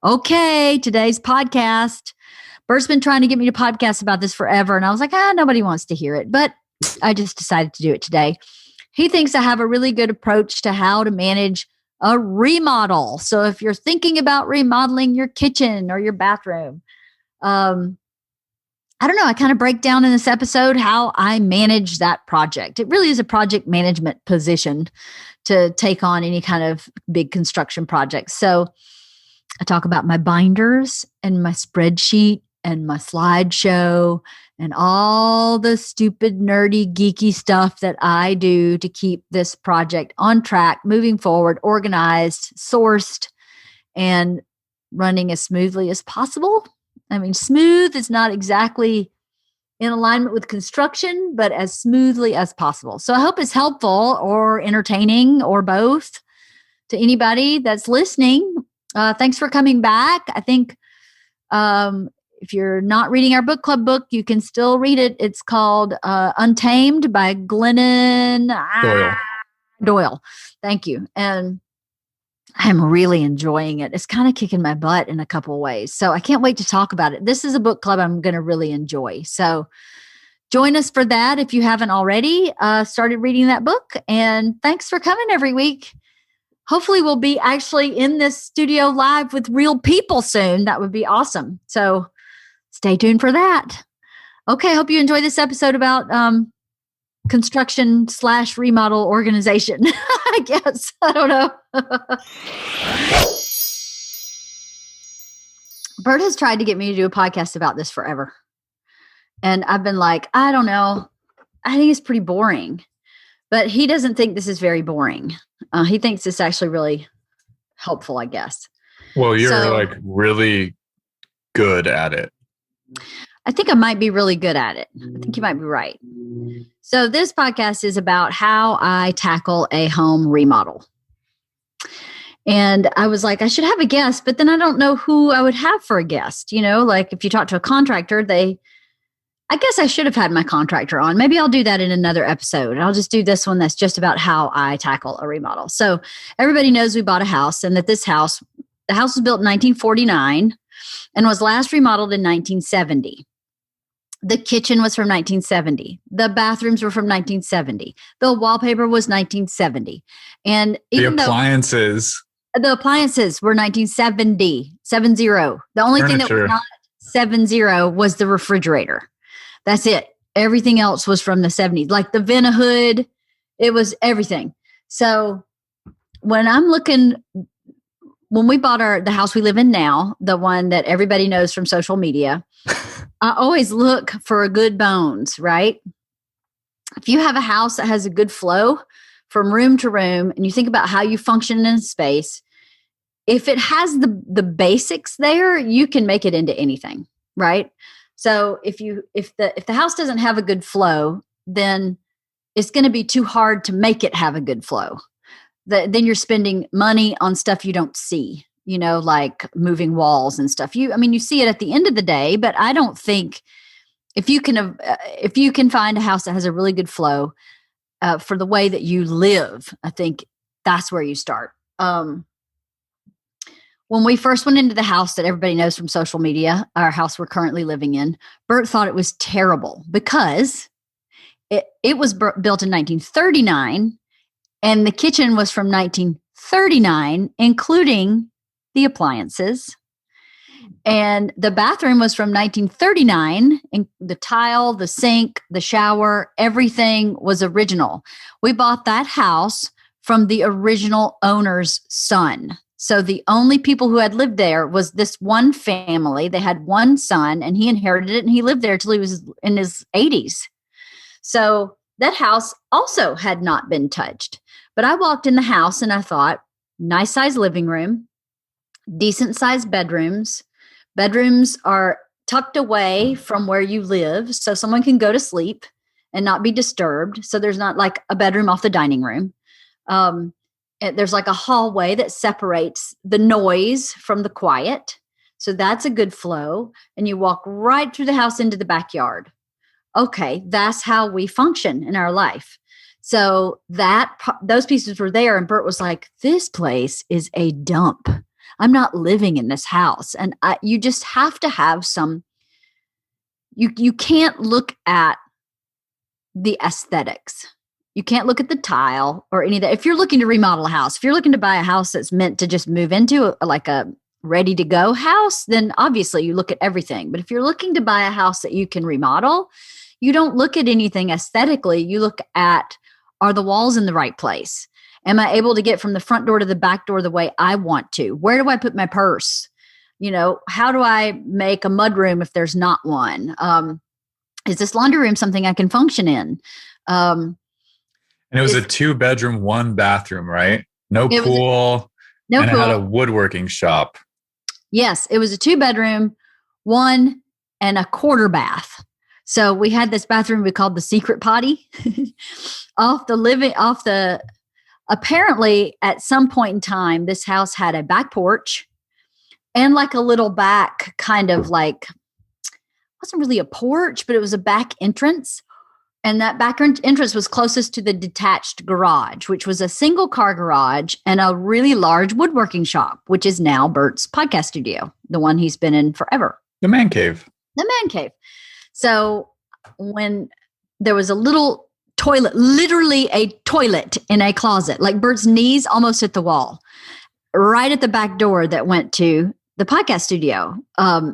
Okay, today's podcast. Bert's been trying to get me to podcast about this forever, and I was like, nobody wants to hear it, but I just decided to do it today. He thinks I have a really good approach to how to manage a remodel. So if you're thinking about remodeling your kitchen or your bathroom, I don't know, I kind of break down in this episode how I manage that project. It really is a project management position to take on any kind of big construction project. So I talk about my binders and my spreadsheet and my slideshow and all the stupid, nerdy, geeky stuff that I do to keep this project on track, moving forward, organized, sourced, and running as smoothly as possible. I mean, smooth is not exactly in alignment with construction, but as smoothly as possible. So I hope it's helpful or entertaining or both to anybody that's listening. Thanks for coming back. I think if you're not reading our book club book, you can still read it. It's called Untamed by Glennon Doyle. Thank you. And I'm really enjoying it. It's kind of kicking my butt in a couple of ways. So I can't wait to talk about it. This is a book club I'm going to really enjoy. So join us for that if you haven't already started reading that book. And thanks for coming every week. Hopefully we'll be actually in this studio live with real people soon. That would be awesome. So stay tuned for that. Okay, hope you enjoy this episode about construction / remodel organization. I guess. I don't know. Bert has tried to get me to do a podcast about this forever. And I've been like, I don't know. I think it's pretty boring. But he doesn't think this is very boring. He thinks it's actually really helpful, I guess. Well, you're like really good at it. I think I might be really good at it. I think you might be right. So this podcast is about how I tackle a home remodel. And I was like, I should have a guest, but then I don't know who I would have for a guest. You know, like if you talk to a contractor, I guess I should have had my contractor on. Maybe I'll do that in another episode. I'll just do this one that's just about how I tackle a remodel. So everybody knows we bought a house and that the house was built in 1949 and was last remodeled in 1970. The kitchen was from 1970. The bathrooms were from 1970. The wallpaper was 1970. And even the appliances were 1970, 70. The only thing that was not 70 was the refrigerator. That's it. Everything else was from the 70s. Like the Vent-A-Hood, it was everything. So when we bought the house we live in now, the one that everybody knows from social media, I always look for good bones, right? If you have a house that has a good flow from room to room, and you think about how you function in space, if it has the basics there, you can make it into anything, right? So if the house doesn't have a good flow, then it's going to be too hard to make it have a good flow. Then you're spending money on stuff you don't see, you know, like moving walls and stuff. You see it at the end of the day, but I don't think if you can find a house that has a really good flow for the way that you live, I think that's where you start. When we first went into the house that everybody knows from social media, our house we're currently living in, Bert thought it was terrible because it was built in 1939 and the kitchen was from 1939, including the appliances. And the bathroom was from 1939, and the tile, the sink, the shower, everything was original. We bought that house from the original owner's son. So the only people who had lived there was this one family. They had one son and he inherited it and he lived there till he was in his 80s. So that house also had not been touched. But I walked in the house and I thought, nice size living room, decent sized bedrooms. Bedrooms are tucked away from where you live so someone can go to sleep and not be disturbed. So there's not like a bedroom off the dining room. There's like a hallway that separates the noise from the quiet. So that's a good flow. And you walk right through the house into the backyard. Okay, that's how we function in our life. So those pieces were there. And Bert was like, this place is a dump. I'm not living in this house. And you just have to have some, you can't look at the aesthetics. You can't look at the tile or any of that. If you're looking to remodel a house, if you're looking to buy a house that's meant to just move into like a ready to go house, then obviously you look at everything. But if you're looking to buy a house that you can remodel, you don't look at anything aesthetically. You look at, are the walls in the right place? Am I able to get from the front door to the back door the way I want to? Where do I put my purse? How do I make a mudroom if there's not one? Is this laundry room something I can function in? And it was a 2-bedroom, 1-bathroom, right? No pool. No and pool. It had a woodworking shop. Yes, it was a 2-bedroom, 1 and a quarter bath. So we had this bathroom we called the secret potty apparently at some point in time, this house had a back porch and like a little back kind of like, wasn't really a porch, but it was a back entrance. And that back entrance was closest to the detached garage, which was a single car garage and a really large woodworking shop, which is now Bert's podcast studio, the one he's been in forever. The man cave. So when there was a little toilet, literally a toilet in a closet, like Bert's knees almost hit the wall, right at the back door that went to the podcast studio.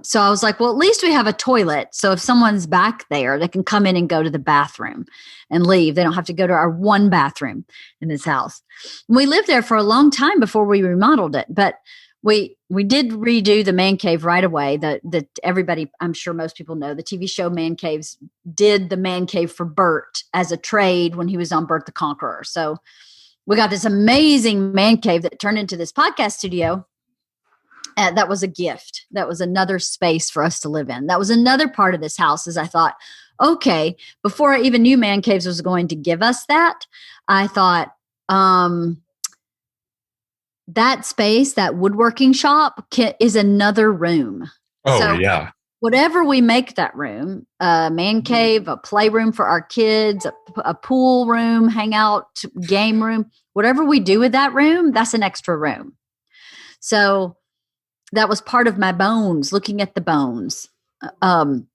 So I was like, well, at least we have a toilet. So if someone's back there, they can come in and go to the bathroom and leave. They don't have to go to our one bathroom in this house. We lived there for a long time before we remodeled it, but we did redo the man cave right away. That everybody, I'm sure most people know, the TV show Man Caves did the man cave for Bert as a trade when he was on Bert the Conqueror. So we got this amazing man cave that turned into this podcast studio. That was a gift. That was another space for us to live in. That was another part of this house, as I thought, okay, before I even knew Man Caves was going to give us that, I thought, that space, that woodworking shop is another room. Oh, so yeah. Whatever we make that room, a man cave, a playroom for our kids, a pool room, hangout, game room, whatever we do with that room, that's an extra room. So that was part of my bones, looking at the bones and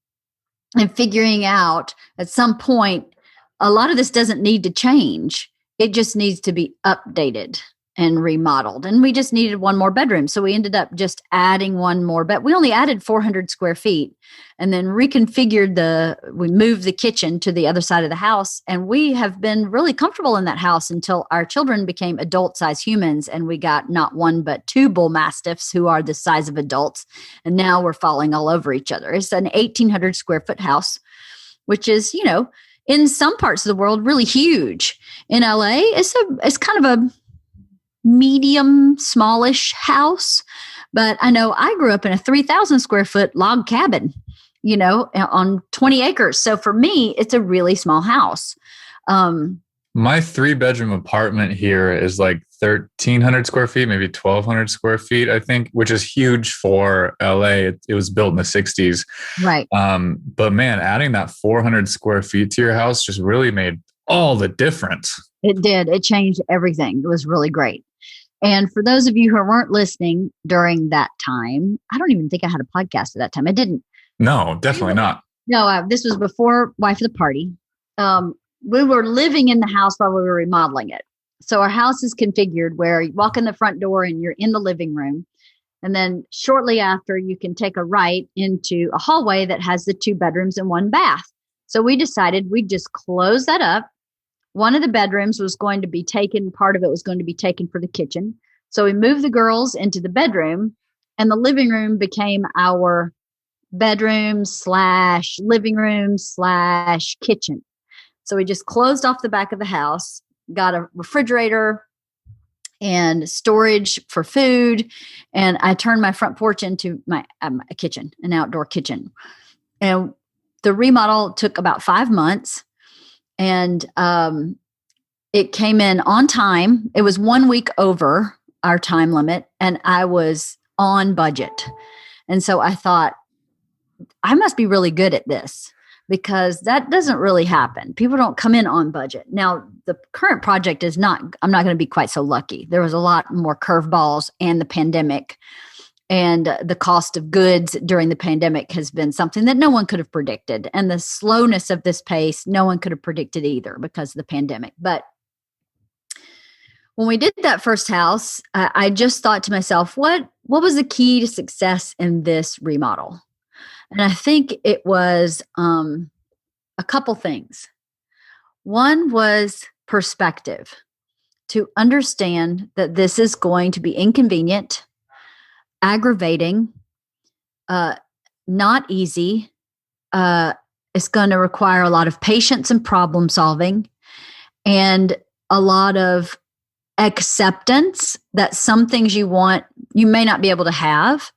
figuring out at some point, a lot of this doesn't need to change. It just needs to be updated and remodeled. And we just needed one more bedroom. So we ended up just adding one more bed. We only added 400 square feet and then reconfigured we moved the kitchen to the other side of the house. And we have been really comfortable in that house until our children became adult-sized humans. And we got not one, but 2 bull mastiffs who are the size of adults. And now we're falling all over each other. It's an 1,800 square foot house, which is, in some parts of the world, really huge. In LA, it's kind of a medium, smallish house. But I know I grew up in a 3,000 square foot log cabin, on 20 acres. So for me, it's a really small house. My 3-bedroom apartment here is like 1,300 square feet, maybe 1,200 square feet, I think, which is huge for LA. It was built in the 60s. Right. But man, adding that 400 square feet to your house just really made all the difference. It did. It changed everything. It was really great. And for those of you who weren't listening during that time, I don't even think I had a podcast at that time. I didn't. No, definitely not. No, this was before Wife of the Party. We were living in the house while we were remodeling it. So our house is configured where you walk in the front door and you're in the living room. And then shortly after, you can take a right into a hallway that has the 2 bedrooms and 1 bath. So we decided we'd just close that up. One of the bedrooms was going to be taken, part of it was going to be taken for the kitchen. So we moved the girls into the bedroom and the living room became our bedroom / living / kitchen. So we just closed off the back of the house, got a refrigerator and storage for food. And I turned my front porch into my kitchen, an outdoor kitchen. And the remodel took about 5 months. And it came in on time. It was 1 week over our time limit, and I was on budget. And so I thought, I must be really good at this because that doesn't really happen. People don't come in on budget. Now, the current project is not, I'm not going to be quite so lucky. There was a lot more curveballs and the pandemic, and the cost of goods during the pandemic has been something that no one could have predicted. And the slowness of this pace, no one could have predicted either because of the pandemic. But when we did that first house, I just thought to myself, what was the key to success in this remodel? And I think it was a couple things. One was perspective, to understand that this is going to be inconvenient, aggravating, not easy. It's going to require a lot of patience and problem solving, and a lot of acceptance that some things you want, you may not be able to have.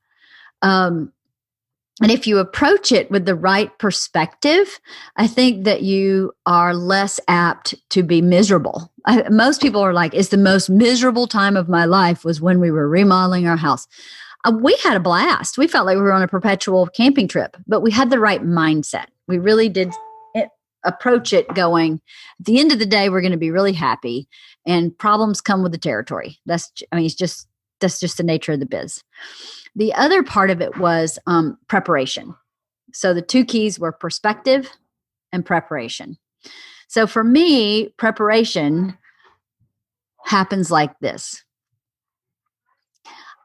And if you approach it with the right perspective, I think that you are less apt to be miserable. Most people are like, it's the most miserable time of my life was when we were remodeling our house. We had a blast. We felt like we were on a perpetual camping trip, but we had the right mindset. We really did approach it going, at the end of the day, we're going to be really happy, and problems come with the territory. That's just the nature of the biz. The other part of it was preparation. So the two keys were perspective and preparation. So for me, preparation happens like this.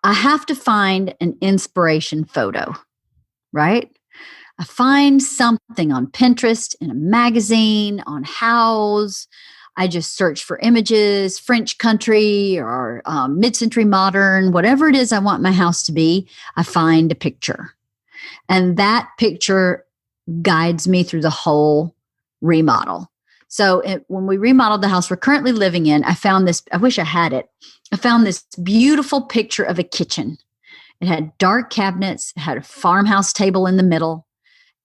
I have to find an inspiration photo, right? I find something on Pinterest, in a magazine, on Houzz. I just search for images, French country or mid-century modern, whatever it is I want my house to be, I find a picture. And that picture guides me through the whole remodel. So when we remodeled the house we're currently living in, I found this, I wish I had it. I found this beautiful picture of a kitchen. It had dark cabinets, it had a farmhouse table in the middle.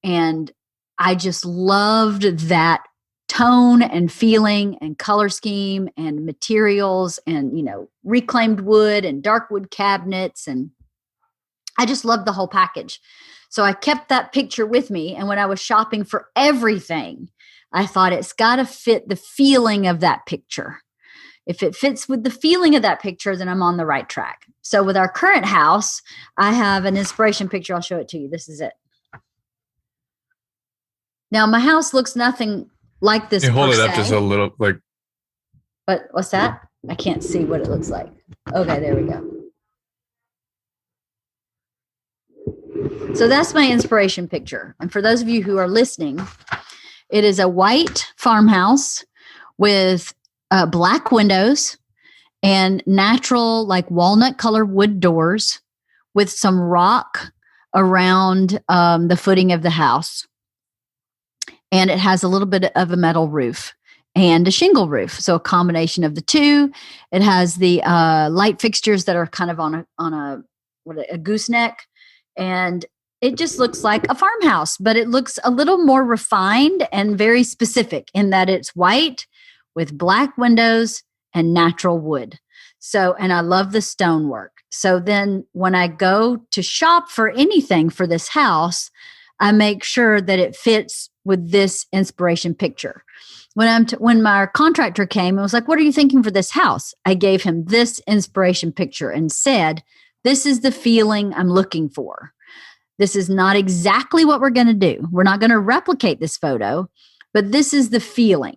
And I just loved that tone and feeling and color scheme and materials and, reclaimed wood and dark wood cabinets. And I just loved the whole package. So I kept that picture with me. And when I was shopping for everything, I thought it's got to fit the feeling of that picture. If it fits with the feeling of that picture, then I'm on the right track. So with our current house, I have an inspiration picture. I'll show it to you. This is it. Now, my house looks nothing like this. You hold it up just a little, like. But what's that? I can't see what it looks like. Okay, there we go. So that's my inspiration picture. And for those of you who are listening, it is a white farmhouse with black windows and natural, like walnut color wood doors with some rock around the footing of the house. And it has a little bit of a metal roof and a shingle roof. So a combination of the two. It has the light fixtures that are kind of on a gooseneck. And it just looks like a farmhouse, but it looks a little more refined and very specific in that it's white with black windows and natural wood. So, and I love the stonework. So then when I go to shop for anything for this house, I make sure that it fits with this inspiration picture. When my contractor came and was like, what are you thinking for this house? I gave him this inspiration picture and said, this is the feeling I'm looking for. This is not exactly what we're going to do. We're not going to replicate this photo, but this is the feeling.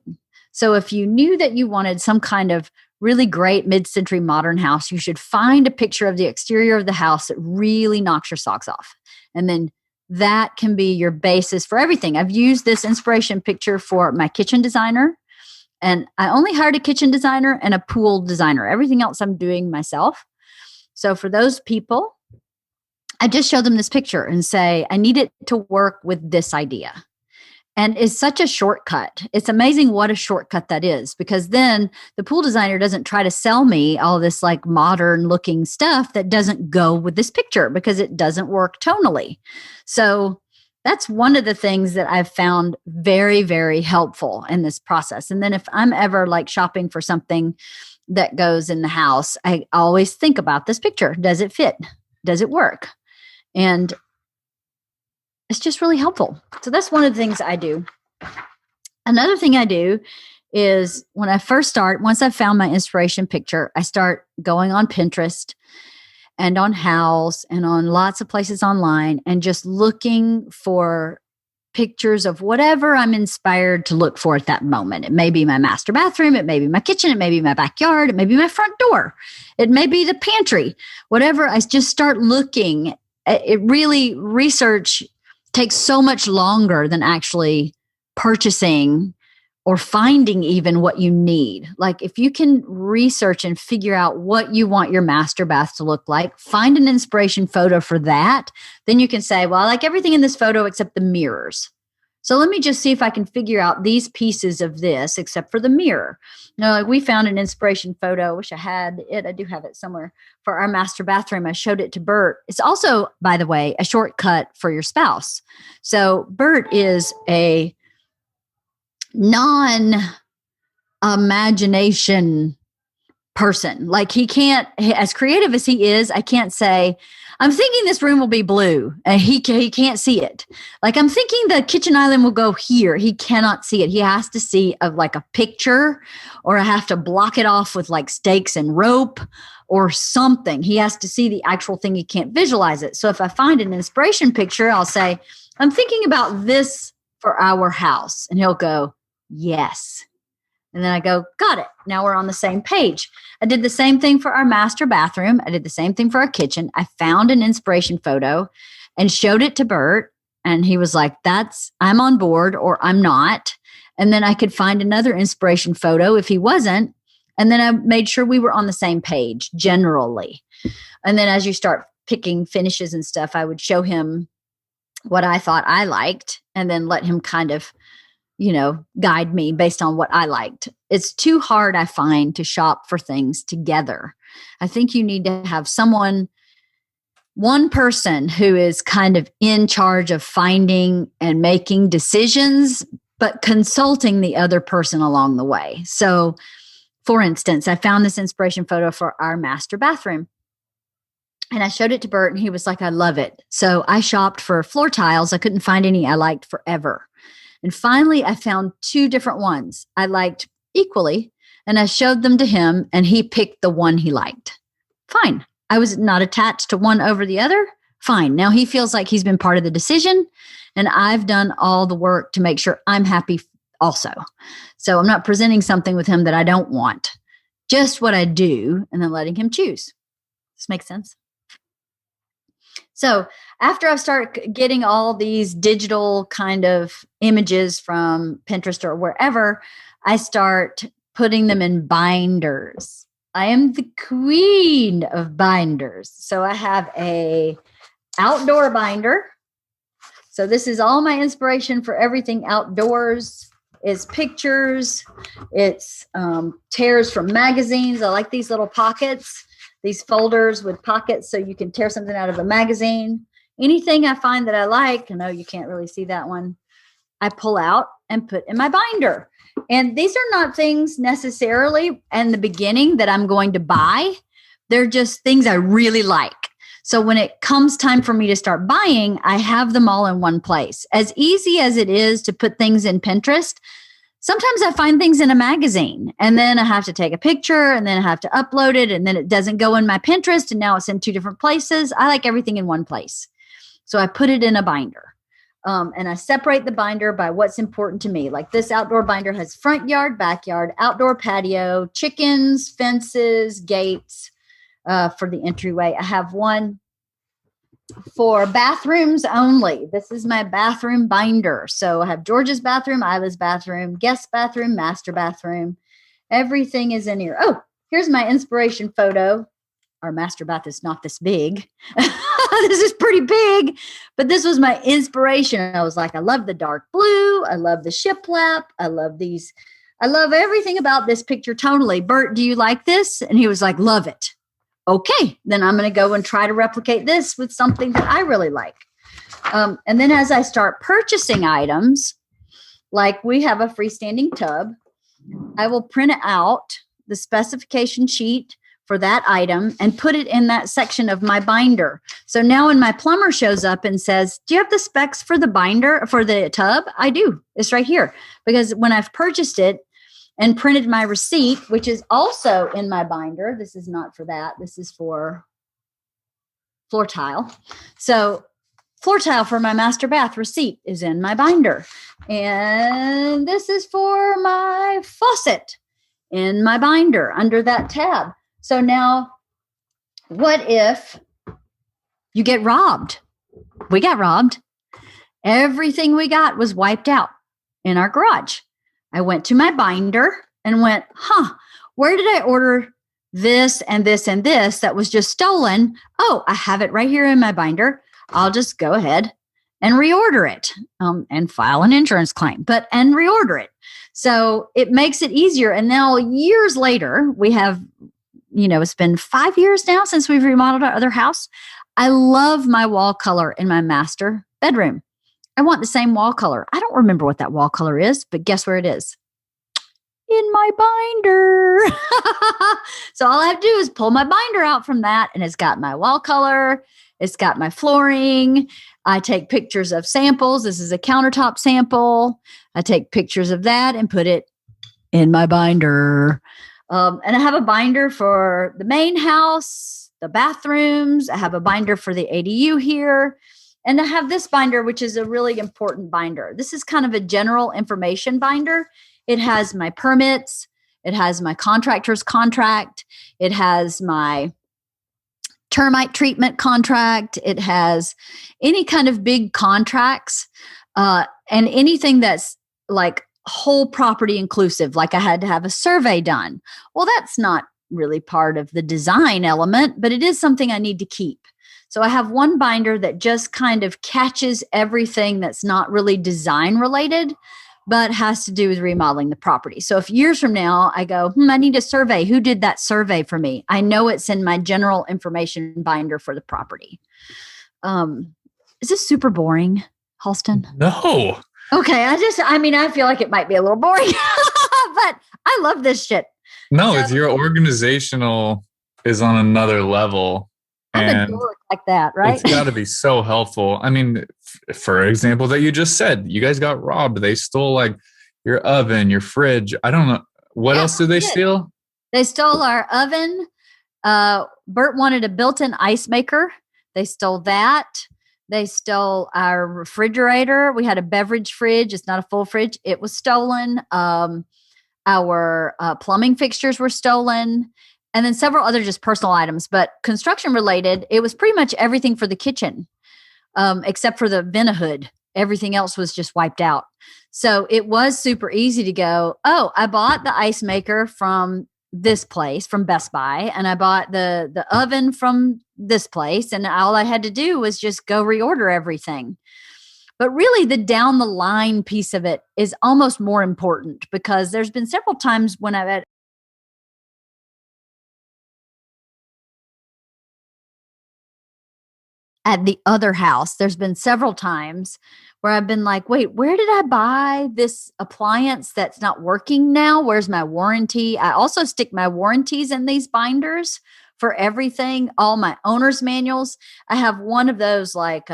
So if you knew that you wanted some kind of really great mid-century modern house, you should find a picture of the exterior of the house that really knocks your socks off. And then that can be your basis for everything. I've used this inspiration picture for my kitchen designer, and I only hired a kitchen designer and a pool designer. Everything else I'm doing myself. So for those people, I just show them this picture and say, I need it to work with this idea. And it's such a shortcut. It's amazing what a shortcut that is, because then the pool designer doesn't try to sell me all this like modern looking stuff that doesn't go with this picture because it doesn't work tonally. So that's one of the things that I've found very, very helpful in this process. And then if I'm ever like shopping for something that goes in the house, I always think about this picture. Does it fit? Does it work? And it's just really helpful. So that's one of the things I do. Another thing I do is when I first start, once I've found my inspiration picture, I start going on Pinterest and on House and on lots of places online and just looking for pictures of whatever I'm inspired to look for at that moment. It may be my master bathroom. It may be my kitchen. It may be my backyard. It may be my front door. It may be the pantry, whatever. I just start looking. It really, research takes so much longer than actually purchasing or finding even what you need. Like if you can research and figure out what you want your master bath to look like, find an inspiration photo for that, then you can say, well, I like everything in this photo except the mirrors. So let me just see if I can figure out these pieces of this except for the mirror. Like we found an inspiration photo. I wish I had it. I do have it somewhere for our master bathroom. I showed it to Bert. It's also, by the way, a shortcut for your spouse. So Bert is a non-imagination person. Like he can't, as creative as he is, I can't say, I'm thinking this room will be blue, and he can't see it. Like I'm thinking the kitchen island will go here. He cannot see it. He has to see like a picture, or I have to block it off with like stakes and rope or something. He has to see the actual thing. He can't visualize it. So if I find an inspiration picture, I'll say, I'm thinking about this for our house. And he'll go, yes. And then I go, got it. Now we're on the same page. I did the same thing for our master bathroom. I did the same thing for our kitchen. I found an inspiration photo and showed it to Bert. And he was like, I'm on board or I'm not. And then I could find another inspiration photo if he wasn't. And then I made sure we were on the same page generally. And then as you start picking finishes and stuff, I would show him what I thought I liked and then let him kind of guide me based on what I liked. It's too hard, I find, to shop for things together. I think you need to have one person who is kind of in charge of finding and making decisions, but consulting the other person along the way. So, for instance, I found this inspiration photo for our master bathroom. And I showed it to Bert and he was like, I love it. So I shopped for floor tiles. I couldn't find any I liked forever. And finally, I found 2 different ones I liked equally, and I showed them to him, and he picked the one he liked. Fine. I was not attached to one over the other. Fine. Now he feels like he's been part of the decision, and I've done all the work to make sure I'm happy also. So I'm not presenting something with him that I don't want, just what I do, and then letting him choose. This makes sense? So after I start getting all these digital kind of images from Pinterest or wherever, I start putting them in binders. I am the queen of binders. So I have a outdoor binder. So this is all my inspiration for everything outdoors. It's pictures. It's tears from magazines. I like these little pockets. These folders with pockets so you can tear something out of a magazine. Anything I find that I like, I know you can't really see that one, I pull out and put in my binder. And these are not things necessarily in the beginning that I'm going to buy. They're just things I really like. So when it comes time for me to start buying, I have them all in one place. As easy as it is to put things in Pinterest, sometimes I find things in a magazine and then I have to take a picture and then I have to upload it and then it doesn't go in my Pinterest and now it's in 2 different places. I like everything in one place. So I put it in a binder and I separate the binder by what's important to me. Like this outdoor binder has front yard, backyard, outdoor patio, chickens, fences, gates for the entryway. I have one for bathrooms only. This is my bathroom binder. So I have George's bathroom, Isla's bathroom, guest bathroom, master bathroom. Everything is in here. Oh, here's my inspiration photo. Our master bath is not this big. This is pretty big, but this was my inspiration. I was like, I love the dark blue. I love the shiplap. I love these. I love everything about this picture tonally. Bert, do you like this? And he was like, love it. Okay, then I'm going to go and try to replicate this with something that I really like. And then as I start purchasing items, like we have a freestanding tub, I will print out the specification sheet for that item and put it in that section of my binder. So now when my plumber shows up and says, do you have the specs for the binder for the tub? I do. It's right here. Because when I've purchased it and printed my receipt, which is also in my binder, this is not for that. This is for floor tile. So floor tile for my master bath receipt is in my binder. And this is for my faucet in my binder under that tab. So now, what if you get robbed? We got robbed. Everything we got was wiped out in our garage. I went to my binder and went, where did I order this and this and this that was just stolen? Oh, I have it right here in my binder. I'll just go ahead and reorder it and file an insurance claim, and reorder it. So it makes it easier. And now years later, we have, it's been 5 years now since we've remodeled our other house. I love my wall color in my master bedroom. I want the same wall color. I don't remember what that wall color is, but guess where it is? In my binder. So all I have to do is pull my binder out from that, and it's got my wall color. It's got my flooring. I take pictures of samples. This is a countertop sample. I take pictures of that and put it in my binder. And I have a binder for the main house, the bathrooms. I have a binder for the ADU here. And I have this binder, which is a really important binder. This is kind of a general information binder. It has my permits. It has my contractor's contract. It has my termite treatment contract. It has any kind of big contracts and anything that's like whole property inclusive, like I had to have a survey done. Well, that's not really part of the design element, but it is something I need to keep. So I have one binder that just kind of catches everything that's not really design related, but has to do with remodeling the property. So if years from now I go, I need a survey. Who did that survey for me? I know it's in my general information binder for the property. Is this super boring, Halston? No. Okay. I feel like it might be a little boring, but I love this shit. No, it's your organizational is on another level. I'm a dork like that, right? It's got to be so helpful. I mean, for example, that you just said, you guys got robbed. They stole like your oven, your fridge. I don't know. What else did they steal? They stole our oven. Bert wanted a built-in ice maker. They stole that. They stole our refrigerator. We had a beverage fridge. It's not a full fridge. It was stolen. Our plumbing fixtures were stolen. And then several other just personal items, but construction related, it was pretty much everything for the kitchen, except for the vent-a-hood. Everything else was just wiped out. So it was super easy to go, I bought the ice maker from this place, from Best Buy, and I bought the oven from this place, and all I had to do was just go reorder everything. But really the down the line piece of it is almost more important, because there's been several times when I've had at the other house, there's been several times where I've been like, wait, where did I buy this appliance that's not working now? Where's my warranty? I also stick my warranties in these binders for everything, all my owner's manuals. I have one of those like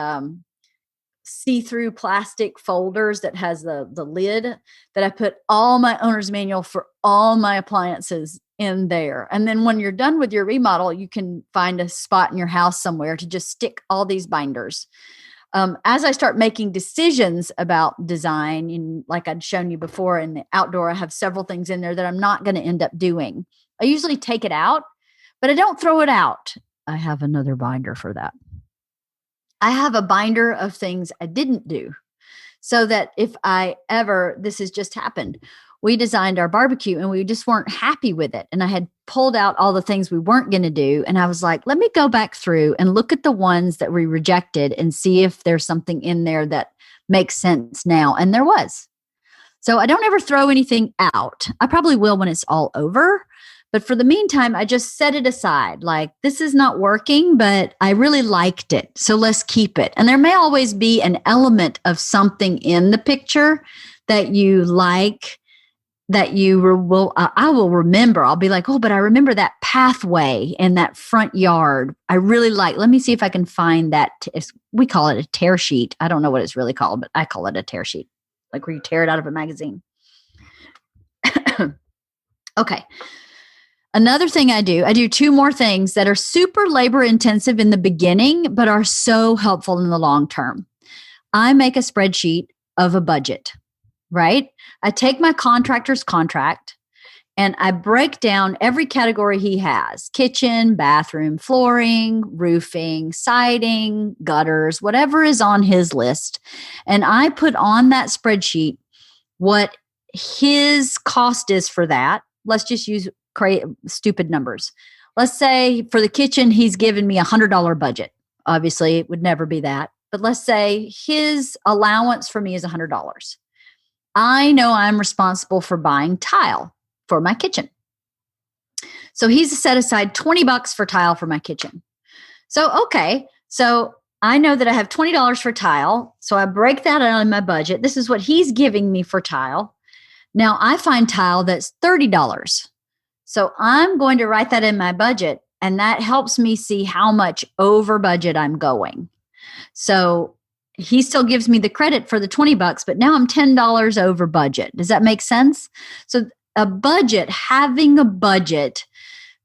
see-through plastic folders that has the lid that I put all my owner's manual for all my appliances in there. And then when you're done with your remodel, you can find a spot in your house somewhere to just stick all these binders. As I start making decisions about design, and like I'd shown you before in the outdoor, I have several things in there that I'm not going to end up doing. I usually take it out, but I don't throw it out. I have another binder for that. I have a binder of things I didn't do, so that if this has just happened. We designed our barbecue and we just weren't happy with it. And I had pulled out all the things we weren't going to do. And I was like, let me go back through and look at the ones that we rejected and see if there's something in there that makes sense now. And there was. So I don't ever throw anything out. I probably will when it's all over. But for the meantime, I just set it aside. Like, this is not working, but I really liked it. So let's keep it. And there may always be an element of something in the picture that you like, that I will remember. I'll be like, oh, but I remember that pathway in that front yard. I really like, let me see if I can find that. We call it a tear sheet. I don't know what it's really called, but I call it a tear sheet, like where you tear it out of a magazine. Okay. Another thing I do 2 more things that are super labor intensive in the beginning, but are so helpful in the long term. I make a spreadsheet of a budget, right? I take my contractor's contract and I break down every category he has: kitchen, bathroom, flooring, roofing, siding, gutters, whatever is on his list. And I put on that spreadsheet what his cost is for that. Let's just use stupid numbers. Let's say for the kitchen, he's given me $100 budget. Obviously, it would never be that. But let's say his allowance for me is $100. I know I'm responsible for buying tile for my kitchen. So he's set aside $20 for tile for my kitchen. So, okay. So I know that I have $20 for tile. So I break that out in my budget. This is what he's giving me for tile. Now I find tile that's $30. So I'm going to write that in my budget, and that helps me see how much over budget I'm going. So he still gives me the credit for the $20, but now I'm $10 over budget. Does that make sense? So having a budget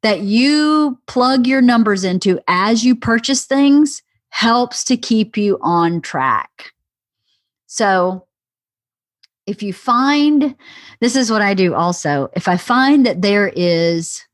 that you plug your numbers into as you purchase things helps to keep you on track. So if you find, this is what I do also, if I find that there is,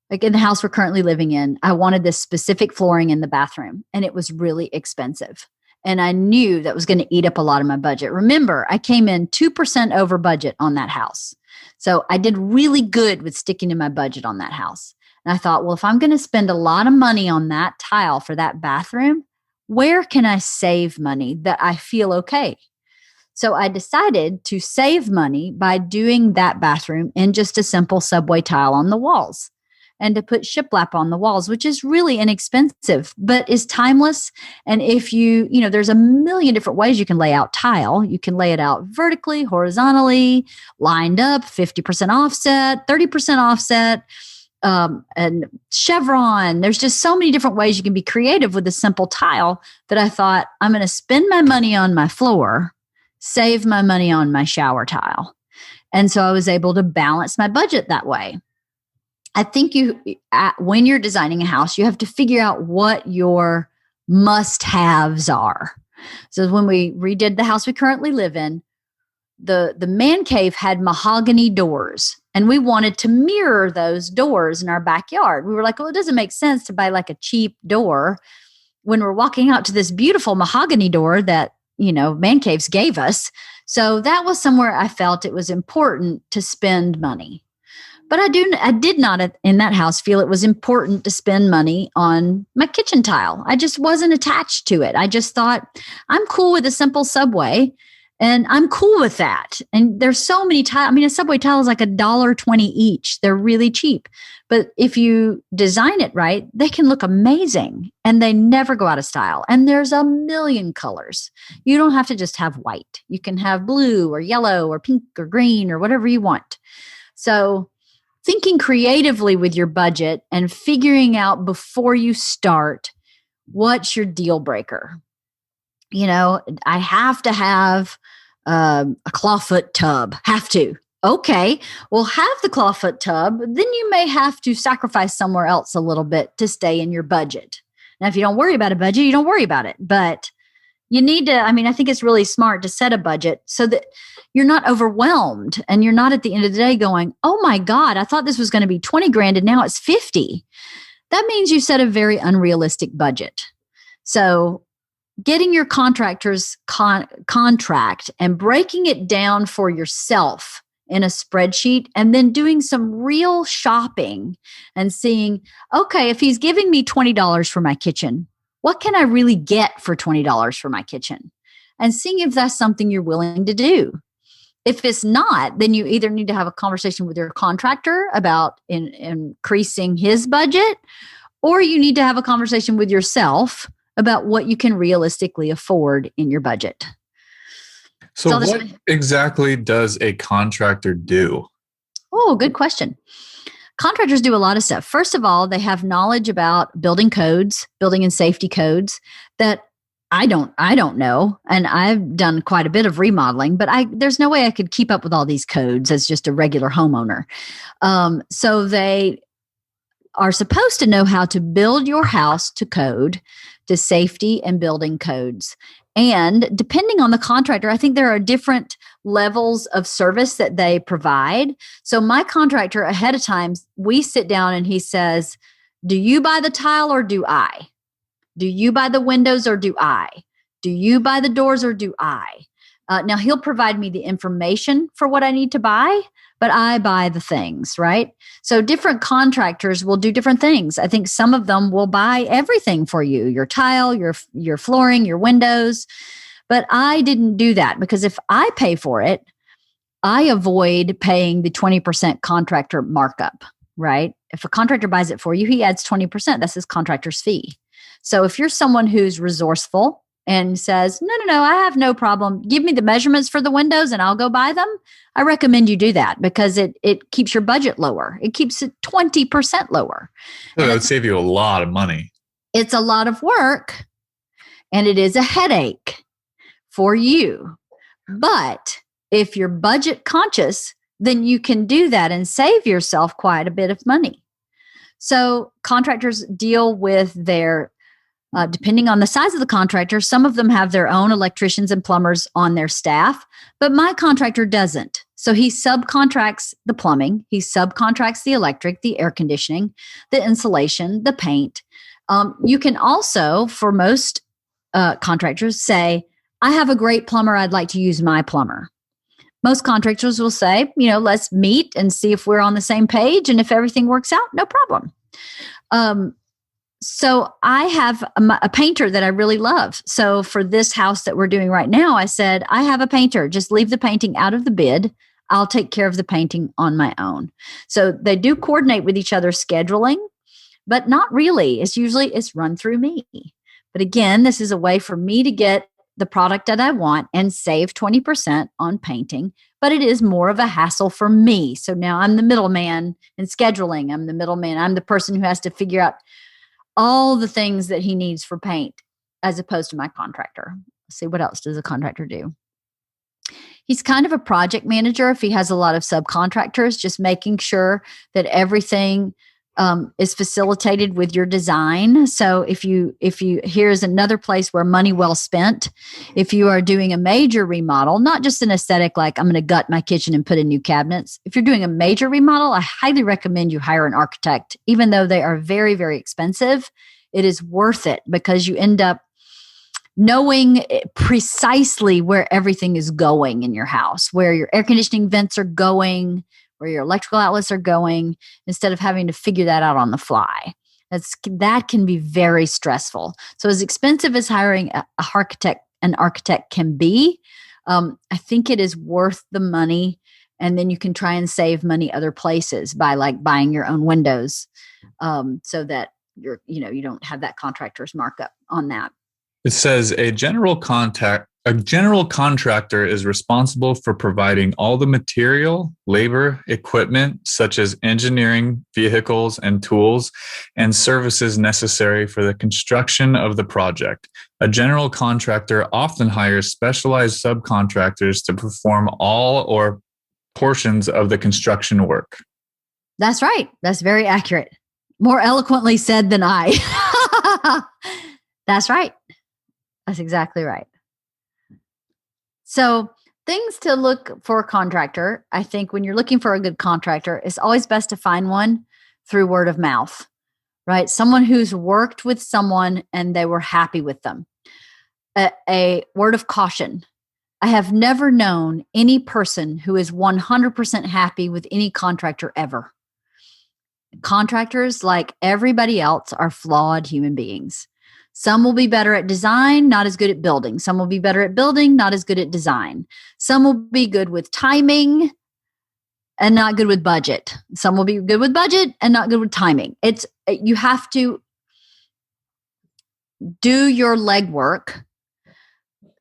like in the house we're currently living in, I wanted this specific flooring in the bathroom and it was really expensive. And I knew that was going to eat up a lot of my budget. Remember, I came in 2% over budget on that house. So I did really good with sticking to my budget on that house. And I thought, well, if I'm going to spend a lot of money on that tile for that bathroom, where can I save money that I feel okay? So I decided to save money by doing that bathroom in just a simple subway tile on the walls, and to put shiplap on the walls, which is really inexpensive, but is timeless. And if there's a million different ways you can lay out tile. You can lay it out vertically, horizontally, lined up, 50% offset, 30% offset, and chevron. There's just so many different ways you can be creative with a simple tile that I thought, I'm going to spend my money on my floor, save my money on my shower tile. And so I was able to balance my budget that way. I think when you're designing a house, you have to figure out what your must-haves are. So when we redid the house we currently live in, the man cave had mahogany doors, and we wanted to mirror those doors in our backyard. We were like, well, it doesn't make sense to buy like a cheap door when we're walking out to this beautiful mahogany door that, man caves gave us. So that was somewhere I felt it was important to spend money. But I did not in that house feel it was important to spend money on my kitchen tile. I just wasn't attached to it. I just thought, I'm cool with a simple subway, and I'm cool with that. And there's so many tiles. I mean, a subway tile is like $1.20 each. They're really cheap. But if you design it right, they can look amazing, and they never go out of style. And there's a million colors. You don't have to just have white. You can have blue or yellow or pink or green or whatever you want. So thinking creatively with your budget and figuring out before you start, what's your deal breaker? I have to have a clawfoot tub. Have to. Okay, well, have the clawfoot tub. Then you may have to sacrifice somewhere else a little bit to stay in your budget. Now, if you don't worry about a budget, you don't worry about it. But you need to, I think it's really smart to set a budget so that you're not overwhelmed and you're not at the end of the day going, oh my God, I thought this was going to be 20 grand and now it's 50. That means you set a very unrealistic budget. So getting your contractor's contract and breaking it down for yourself in a spreadsheet, and then doing some real shopping and seeing, okay, if he's giving me $20 for my kitchen, what can I really get for $20 for my kitchen? And seeing if that's something you're willing to do. If it's not, then you either need to have a conversation with your contractor about increasing his budget, or you need to have a conversation with yourself about what you can realistically afford in your budget. So, what exactly does a contractor do? Oh, good question. Contractors do a lot of stuff. First of all, they have knowledge about building codes, building and safety codes that I don't know. And I've done quite a bit of remodeling, but there's no way I could keep up with all these codes as just a regular homeowner. So they are supposed to know how to build your house to code, to safety and building codes. And depending on the contractor, I think there are different levels of service that they provide. So my contractor, ahead of time, we sit down and he says, do you buy the tile or do I? Do you buy the windows or do I? Do you buy the doors or do I? Now he'll provide me the information for what I need to buy, but I buy the things, right? So different contractors will do different things. I think some of them will buy everything for you, your tile, your flooring, your windows. But I didn't do that because if I pay for it, I avoid paying the 20% contractor markup, right? If a contractor buys it for you, he adds 20%. That's his contractor's fee. So if you're someone who's resourceful and says, no, I have no problem. Give me the measurements for the windows and I'll go buy them. I recommend you do that because it keeps your budget lower. It keeps it 20% lower. So that would save you a lot of money. It's a lot of work and it is a headache for you. But if you're budget conscious, then you can do that and save yourself quite a bit of money. So contractors deal with their depending on the size of the contractor, some of them have their own electricians and plumbers on their staff, but my contractor doesn't. So he subcontracts the plumbing, he subcontracts the electric, the air conditioning, the insulation, the paint. You can also, for most contractors, say, I have a great plumber, I'd like to use my plumber. Most contractors will say, let's meet and see if we're on the same page. And if everything works out, no problem. So I have a painter that I really love. So for this house that we're doing right now, I said, I have a painter. Just leave the painting out of the bid. I'll take care of the painting on my own. So they do coordinate with each other scheduling, but not really. It's run through me. But again, this is a way for me to get the product that I want and save 20% on painting. But it is more of a hassle for me. So now I'm the middleman in scheduling. I'm the middleman. I'm the person who has to figure out all the things that he needs for paint as opposed to my contractor. Let's see, what else does a contractor do? He's kind of a project manager if he has a lot of subcontractors, just making sure that everything is facilitated with your design. So if you here's another place where money well spent. If you are doing a major remodel, not just an aesthetic like I'm going to gut my kitchen and put in new cabinets. If you're doing a major remodel, I highly recommend you hire an architect. Even though they are very, very expensive, it is worth it because you end up knowing precisely where everything is going in your house, where your air conditioning vents are going, where your electrical outlets are going, instead of having to figure that out on the fly. That can be very stressful. So as expensive as hiring an architect can be, I think it is worth the money. And then you can try and save money other places by like buying your own windows, so that you don't have that contractor's markup on that. It says a general contractor is responsible for providing all the material, labor, equipment, such as engineering, vehicles, and tools, and services necessary for the construction of the project. A general contractor often hires specialized subcontractors to perform all or portions of the construction work. That's right. That's very accurate. More eloquently said than I. That's right. That's exactly right. So things to look for a contractor. I think when you're looking for a good contractor, it's always best to find one through word of mouth, right? Someone who's worked with someone and they were happy with them. A word of caution. I have never known any person who is 100% happy with any contractor ever. Contractors, like everybody else, are flawed human beings. Some will be better at design, not as good at building. Some will be better at building, not as good at design. Some will be good with timing and not good with budget. Some will be good with budget and not good with timing. You have to do your legwork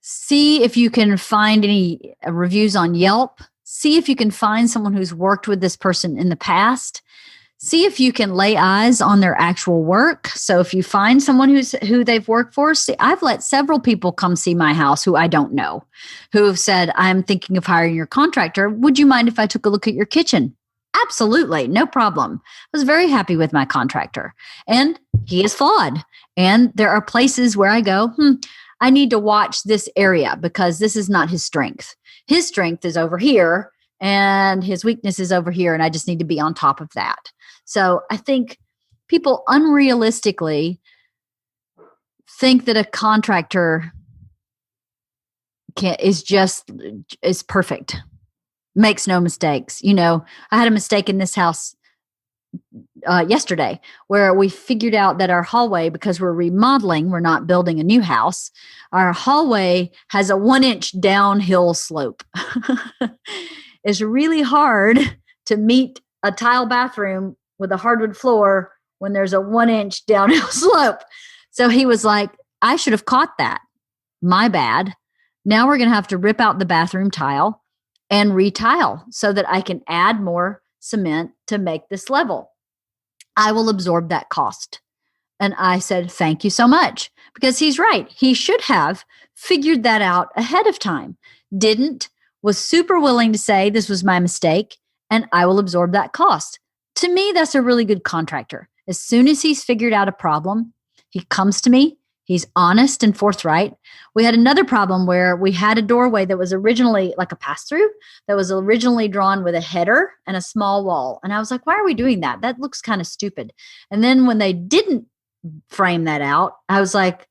See if you can find any reviews on Yelp. See if you can find someone who's worked with this person in the past. See if you can lay eyes on their actual work. So if you find someone who they've worked for, see, I've let several people come see my house who I don't know, who have said, I'm thinking of hiring your contractor. Would you mind if I took a look at your kitchen? Absolutely, no problem. I was very happy with my contractor, and he is flawed. And there are places where I go, I need to watch this area because this is not his strength. His strength is over here and his weakness is over here. And I just need to be on top of that. So I think people unrealistically think that a contractor is perfect, makes no mistakes. I had a mistake in this house yesterday where we figured out that our hallway, because we're remodeling, we're not building a new house, our hallway has a 1-inch downhill slope. It's really hard to meet a tile bathroom with a hardwood floor when there's a 1-inch downhill slope. So he was like, I should have caught that. My bad. Now we're going to have to rip out the bathroom tile and retile so that I can add more cement to make this level. I will absorb that cost. And I said, thank you so much, because he's right. He should have figured that out ahead of time. Didn't, was super willing to say this was my mistake and I will absorb that cost. To me, that's a really good contractor. As soon as he's figured out a problem, he comes to me. He's honest and forthright. We had another problem where we had a doorway that was originally like a pass-through that was originally drawn with a header and a small wall. And I was like, why are we doing that? That looks kind of stupid. And then when they didn't frame that out, I was like,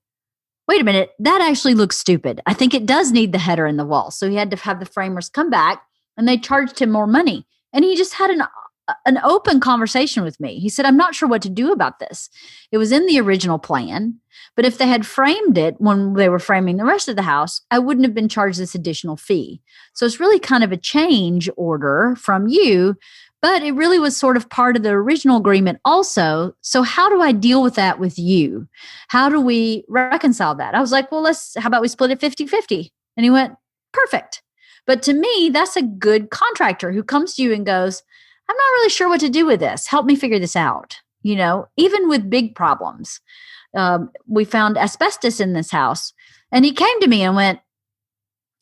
wait a minute, that actually looks stupid. I think it does need the header and the wall. So he had to have the framers come back and they charged him more money. And he just had an open conversation with me. He said, I'm not sure what to do about this. It was in the original plan, but if they had framed it when they were framing the rest of the house, I wouldn't have been charged this additional fee. So it's really kind of a change order from you, but it really was sort of part of the original agreement also. So how do I deal with that with you? How do we reconcile that? I was like, well, how about we split it 50-50? And he went, perfect. But to me, that's a good contractor who comes to you and goes, I'm not really sure what to do with this. Help me figure this out. Even with big problems. We found asbestos in this house, and he came to me and went,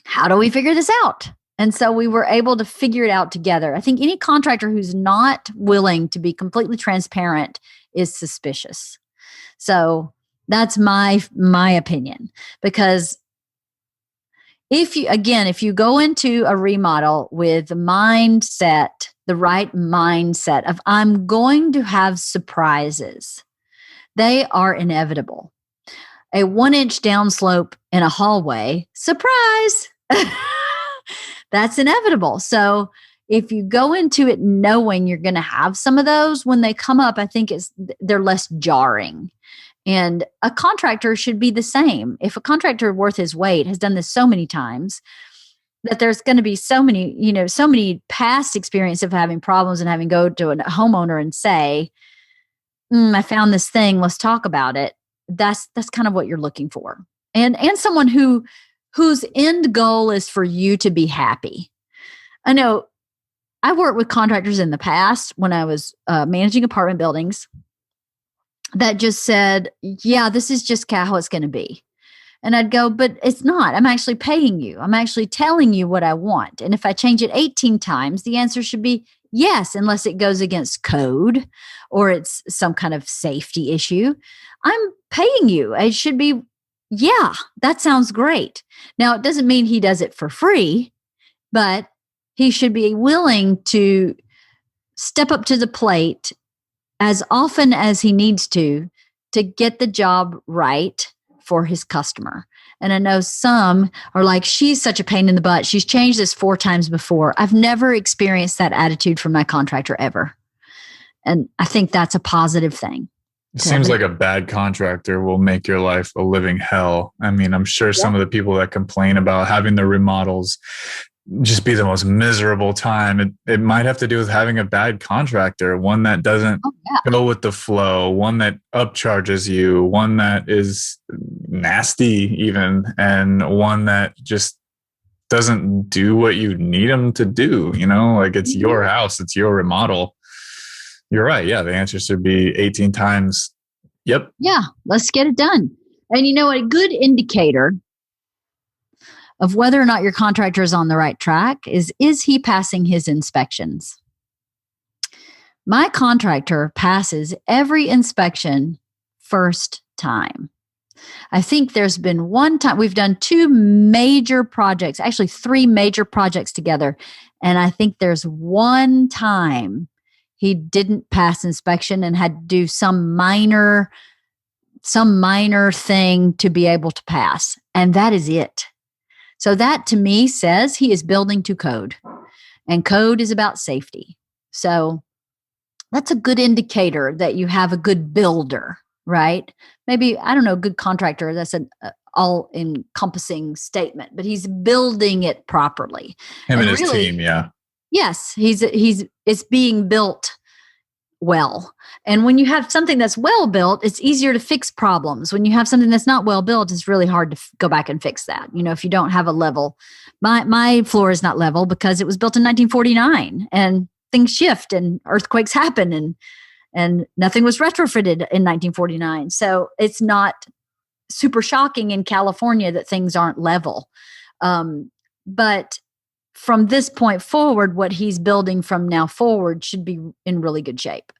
how do we figure this out? And so we were able to figure it out together. I think any contractor who's not willing to be completely transparent is suspicious. So that's my opinion, because if you go into a remodel with the right mindset of I'm going to have surprises, they are inevitable. A 1-inch downslope in a hallway, surprise, that's inevitable. So if you go into it knowing you're going to have some of those, when they come up, I think they're less jarring. And a contractor should be the same. If a contractor worth his weight has done this so many times, that there's going to be so many past experience of having problems and having go to a homeowner and say, I found this thing, let's talk about it. That's kind of what you're looking for. And someone whose end goal is for you to be happy. I know I worked with contractors in the past when I was managing apartment buildings that just said, yeah, this is just how it's going to be. And I'd go, but it's not. I'm actually paying you. I'm actually telling you what I want. And if I change it 18 times, the answer should be yes, unless it goes against code or it's some kind of safety issue. I'm paying you. It should be, yeah, that sounds great. Now, it doesn't mean he does it for free, but he should be willing to step up to the plate as often as he needs to get the job right for his customer. And I know some are like, she's such a pain in the butt. She's changed this 4 times before. I've never experienced that attitude from my contractor ever. And I think that's a positive thing. It seems like a bad contractor will make your life a living hell. I mean, I'm sure some of the people that complain about having the remodels just be the most miserable time. It might have to do with having a bad contractor, one that doesn't go with the flow, one that upcharges you, one that is nasty even, and one that just doesn't do what you need them to do. Like it's your house, it's your remodel. You're right. Yeah. The answer should be 18 times. Yep. Yeah. Let's get it done. And a good indicator of whether or not your contractor is on the right track is he passing his inspections? My contractor passes every inspection first time. I think there's been one time we've done 2 major projects, actually 3 major projects together. And I think there's one time he didn't pass inspection and had to do some minor thing to be able to pass. And that is it. So that to me says he is building to code, and code is about safety. So that's a good indicator that you have a good builder, right? Maybe, I don't know, good contractor. That's an all-encompassing statement, but he's building it properly. Him and his team, yeah. Yes, it's being built well. And when you have something that's well built, it's easier to fix problems. When you have something that's not well built, it's really hard to go back and fix that. If you don't have a level, my floor is not level because it was built in 1949, and things shift and earthquakes happen, and nothing was retrofitted in 1949. So it's not super shocking in California that things aren't level. But from this point forward, what he's building from now forward should be in really good shape,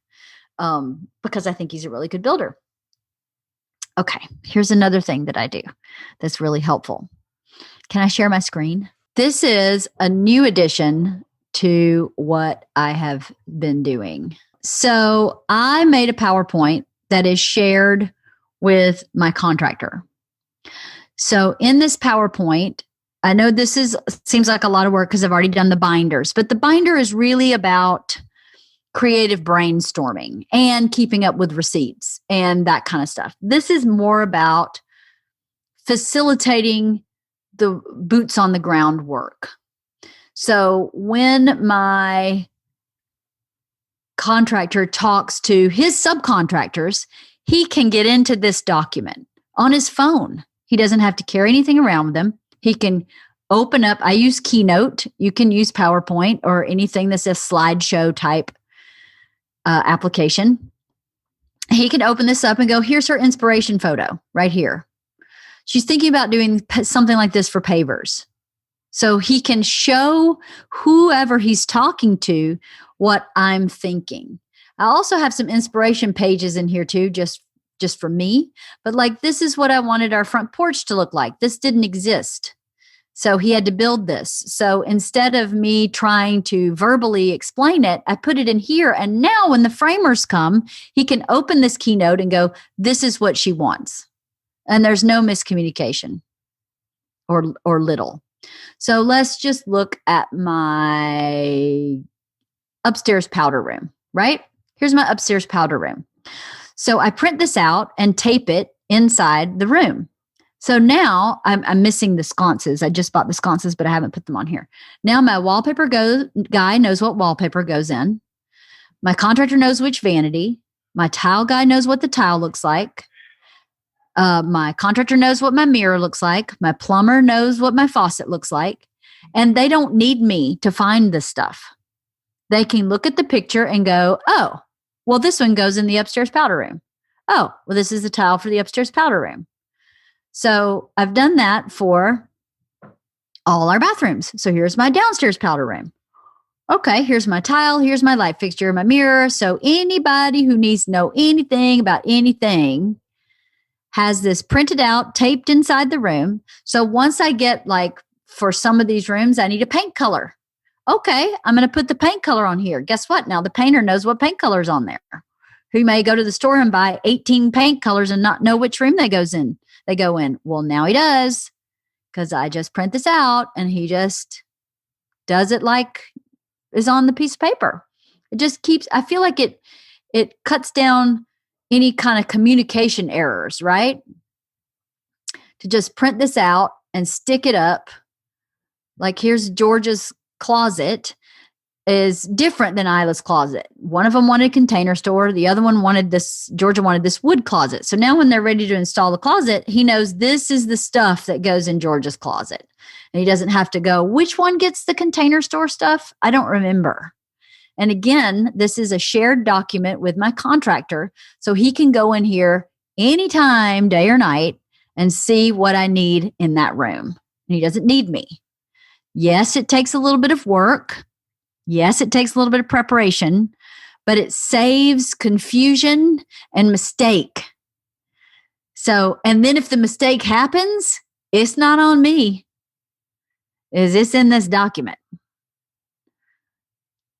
because I think he's a really good builder. Okay, here's another thing that I do that's really helpful. Can I share my screen? This is a new addition to what I have been doing. So I made a PowerPoint that is shared with my contractor. So in this PowerPoint, I know this seems like a lot of work because I've already done the binders, but the binder is really about creative brainstorming and keeping up with receipts and that kind of stuff. This is more about facilitating the boots on the ground work. So when my contractor talks to his subcontractors, he can get into this document on his phone. He doesn't have to carry anything around with him. He can open up, I use Keynote. You can use PowerPoint or anything that's a slideshow type application. He can open this up and go, here's her inspiration photo right here. She's thinking about doing something like this for pavers. So he can show whoever he's talking to what I'm thinking. I also have some inspiration pages in here too, just for me. But like, this is what I wanted our front porch to look like. This didn't exist. So he had to build this. So instead of me trying to verbally explain it, I put it in here. And now when the framers come, he can open this Keynote and go, this is what she wants. And there's no miscommunication or little. So let's just look at my upstairs powder room, right? Here's my upstairs powder room. So I print this out and tape it inside the room. So now I'm missing the sconces. I just bought the sconces, but I haven't put them on here. Now my wallpaper guy knows what wallpaper goes in. My contractor knows which vanity. My tile guy knows what the tile looks like. My contractor knows what my mirror looks like. My plumber knows what my faucet looks like. And they don't need me to find this stuff. They can look at the picture and go, oh, well, this one goes in the upstairs powder room. Oh, well, this is the tile for the upstairs powder room. So I've done that for all our bathrooms. So here's my downstairs powder room. Okay, here's my tile. Here's my light fixture, my mirror. So anybody who needs to know anything about anything has this printed out, taped inside the room. So once I get, like, for some of these rooms, I need a paint color. Okay, I'm going to put the paint color on here. Guess what? Now the painter knows what paint color is on there. Who may go to the store and buy 18 paint colors and not know which room they go in. Well, now he does, because I just print this out and he just does it like is on the piece of paper. It just keeps, I feel like it cuts down any kind of communication errors, right? To just print this out and stick it up. Like, here's George's closet. is different than Isla's closet. One of them wanted a container store. The other one wanted this, Georgia wanted this wood closet. So now when they're ready to install the closet, he knows this is the stuff that goes in Georgia's closet. And he doesn't have to go, which one gets the container store stuff? I don't remember. And again, this is a shared document with my contractor. So he can go in here anytime, day or night, and see what I need in that room. And he doesn't need me. Yes, it takes a little bit of work. Yes, it takes a little bit of preparation, but it saves confusion and mistake. So, and then if the mistake happens, it's not on me. Is this in this document?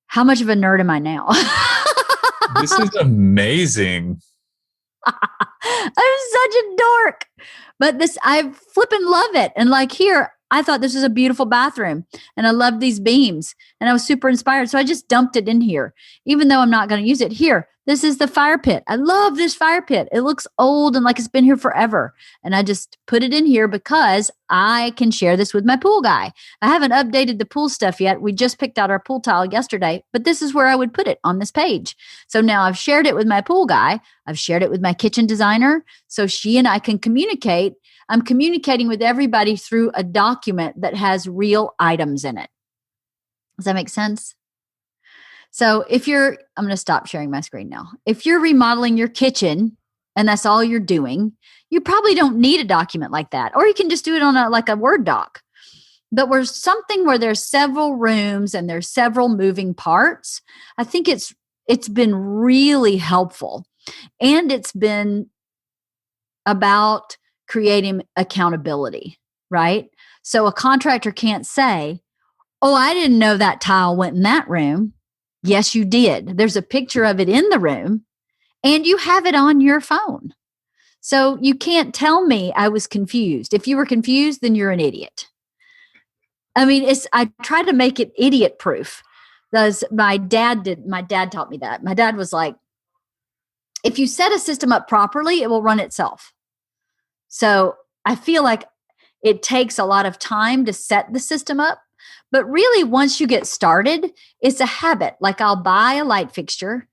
How much of a nerd am I now? This is amazing. I'm such a dork. But this, I flippin' love it. And like here, I thought this was a beautiful bathroom and I loved these beams and I was super inspired. So I just dumped it in here, even though I'm not going to use it. Here, this is the fire pit. I love this fire pit. It looks old and like it's been here forever. And I just put it in here because I can share this with my pool guy. I haven't updated the pool stuff yet. We just picked out our pool tile yesterday, but this is where I would put it on this page. So now I've shared it with my pool guy. I've shared it with my kitchen designer. So she and I can communicate. I'm communicating with everybody through a document that has real items in it. Does that make sense? So I'm going to stop sharing my screen now. If you're remodeling your kitchen and that's all you're doing, you probably don't need a document like that. Or you can just do it on a Word doc. But where there's several rooms and there's several moving parts, I think it's been really helpful. And it's been about creating accountability, right? So a contractor can't say, oh, I didn't know that tile went in that room. Yes, you did. There's a picture of it in the room and you have it on your phone. So you can't tell me I was confused. If you were confused, then you're an idiot. I mean, I try to make it idiot proof. My dad taught me that. My dad was like, if you set a system up properly, it will run itself. So I feel like it takes a lot of time to set the system up. But really, once you get started, it's a habit. Like I'll buy a light fixture.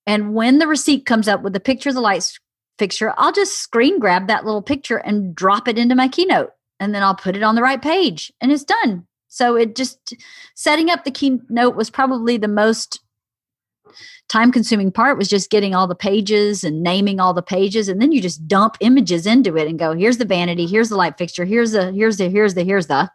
And when the receipt comes up with the picture of the light fixture, I'll just screen grab that little picture and drop it into my Keynote. And then I'll put it on the right page and it's done. So setting up the Keynote was probably the most time-consuming part, was just getting all the pages and naming all the pages. And then you just dump images into it and go, here's the vanity, here's the light fixture, here's the,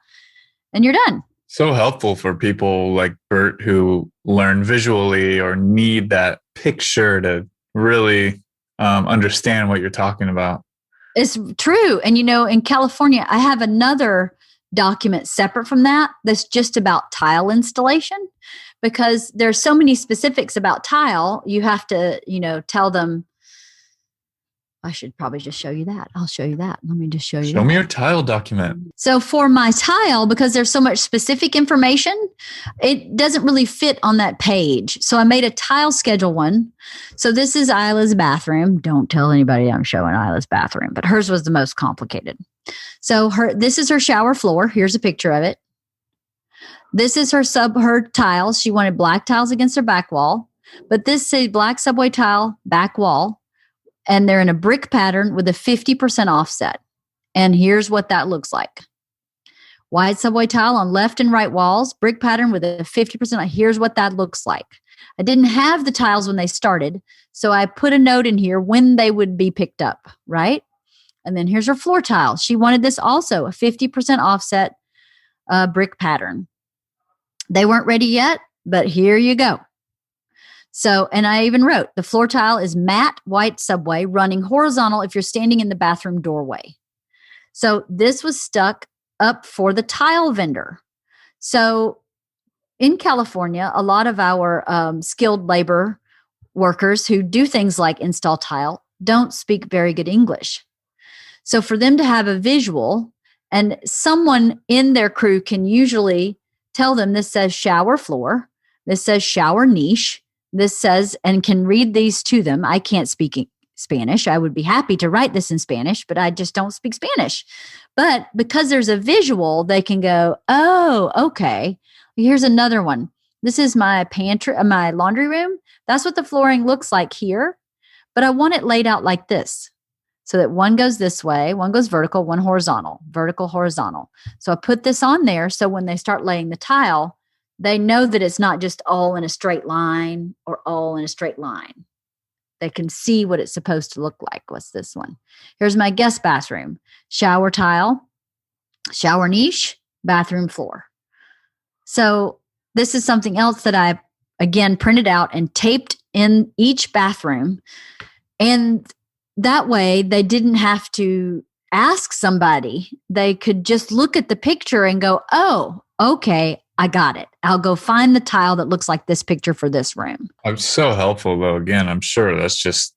and you're done. So helpful for people like Bert who learn visually or need that picture to really understand what you're talking about. It's true. And, in California, I have another document separate from that's just about tile installation, because there's so many specifics about tile. You have to, tell them. I should probably just show you that. I'll show you that. Let me just show you. Show me your tile document. So for my tile, because there's so much specific information, it doesn't really fit on that page. So I made a tile schedule one. So this is Isla's bathroom. Don't tell anybody I'm showing Isla's bathroom, but hers was the most complicated. So this is her shower floor. Here's a picture of it. This is her tiles. She wanted black tiles against her back wall, but this is a black subway tile back wall. And they're in a brick pattern with a 50% offset. And here's what that looks like. Wide subway tile on left and right walls, brick pattern with a 50%. Here's what that looks like. I didn't have the tiles when they started, so I put a note in here when they would be picked up, right? And then here's her floor tile. She wanted this also, a 50% offset brick pattern. They weren't ready yet, but here you go. So, and I even wrote, the floor tile is matte white subway running horizontal if you're standing in the bathroom doorway. So this was stuck up for the tile vendor. So in California, a lot of our skilled labor workers who do things like install tile don't speak very good English. So for them to have a visual, and someone in their crew can usually tell them this says shower floor, this says shower niche, this says, and can read these to them. I can't speak Spanish. I would be happy to write this in Spanish, but I just don't speak Spanish. But because there's a visual, they can go, oh, okay. Here's another one. This is my pantry, my laundry room. That's what the flooring looks like here. But I want it laid out like this so that one goes this way, one goes vertical, one horizontal, vertical, horizontal. So I put this on there so when they start laying the tile, they know that it's not just all in a straight line or all in a straight line. They can see what it's supposed to look like. What's this one? Here's my guest bathroom. Shower tile, shower niche, bathroom floor. So this is something else that I, again, printed out and taped in each bathroom. And that way they didn't have to ask somebody. They could just look at the picture and go, oh, okay, I got it. I'll go find the tile that looks like this picture for this room. It's so helpful, though. Again, I'm sure it just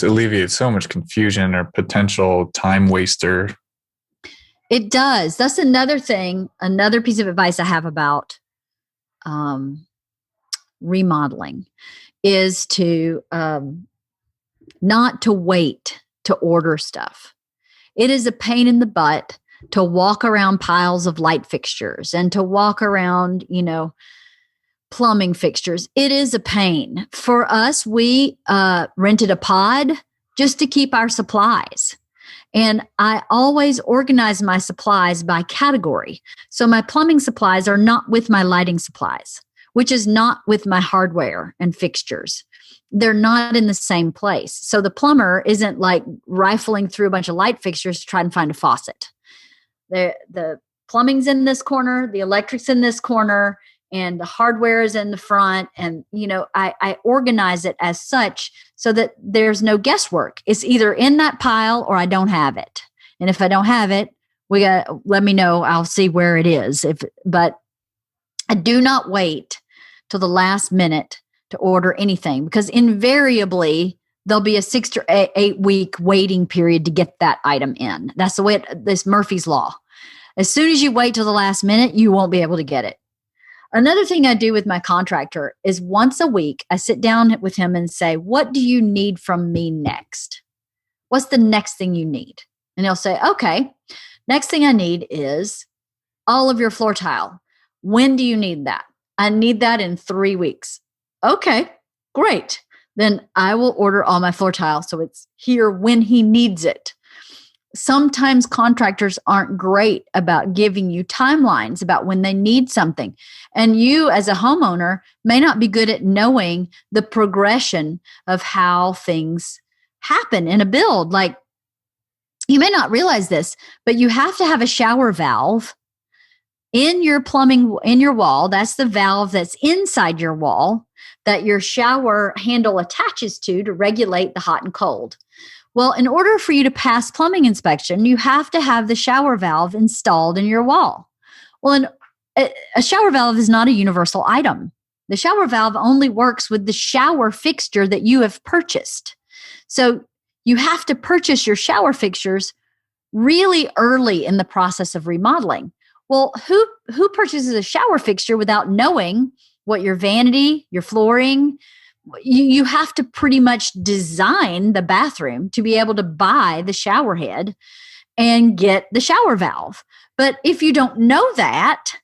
alleviates so much confusion or potential time waster. It does. That's another thing, another piece of advice I have about remodeling is to not to wait to order stuff. It is a pain in the butt to walk around piles of light fixtures and to walk around, plumbing fixtures. It is a pain. For us, we rented a pod just to keep our supplies. And I always organize my supplies by category. So my plumbing supplies are not with my lighting supplies, which is not with my hardware and fixtures. They're not in the same place. So the plumber isn't like rifling through a bunch of light fixtures to try and find a faucet. The plumbing's in this corner, the electric's in this corner, and the hardware is in the front. And, I organize it as such so that there's no guesswork. It's either in that pile or I don't have it. And if I don't have it, let me know. I'll see where it is. But I do not wait till the last minute to order anything, because invariably there'll be a 6 to 8 week waiting period to get that item in. That's the way this Murphy's Law. As soon as you wait till the last minute, you won't be able to get it. Another thing I do with my contractor is once a week, I sit down with him and say, what do you need from me next? What's the next thing you need? And he'll say, okay, next thing I need is all of your floor tile. When do you need that? I need that in 3 weeks. Okay, great. Then I will order all my floor tile so it's here when he needs it. Sometimes contractors aren't great about giving you timelines about when they need something. And you as a homeowner may not be good at knowing the progression of how things happen in a build. Like, you may not realize this, but you have to have a shower valve in your plumbing, in your wall. That's the valve that's inside your wall that your shower handle attaches to regulate the hot and cold. Well, in order for you to pass plumbing inspection, you have to have the shower valve installed in your wall. Well, a shower valve is not a universal item. The shower valve only works with the shower fixture that you have purchased. So you have to purchase your shower fixtures really early in the process of remodeling. Well, who purchases a shower fixture without knowing what your vanity, your flooring, you have to pretty much design the bathroom to be able to buy the shower head and get the shower valve. But if you don't know that,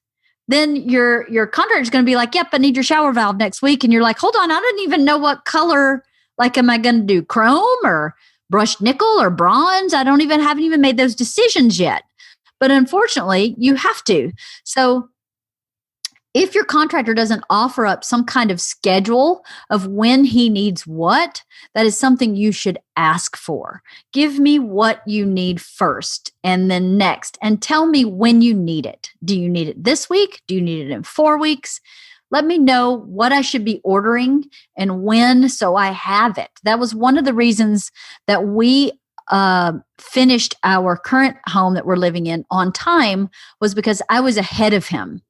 then your contractor is going to be like, yep, I need your shower valve next week. And you're like, hold on, I don't even know what color, like, am I going to do chrome or brushed nickel or bronze? I haven't even made those decisions yet. But unfortunately, you have to. So if your contractor doesn't offer up some kind of schedule of when he needs what, that is something you should ask for. Give me what you need first and then next, and tell me when you need it. Do you need it this week? Do you need it in 4 weeks? Let me know what I should be ordering and when, so I have it. That was one of the reasons that we finished our current home that we're living in on time, was because I was ahead of him.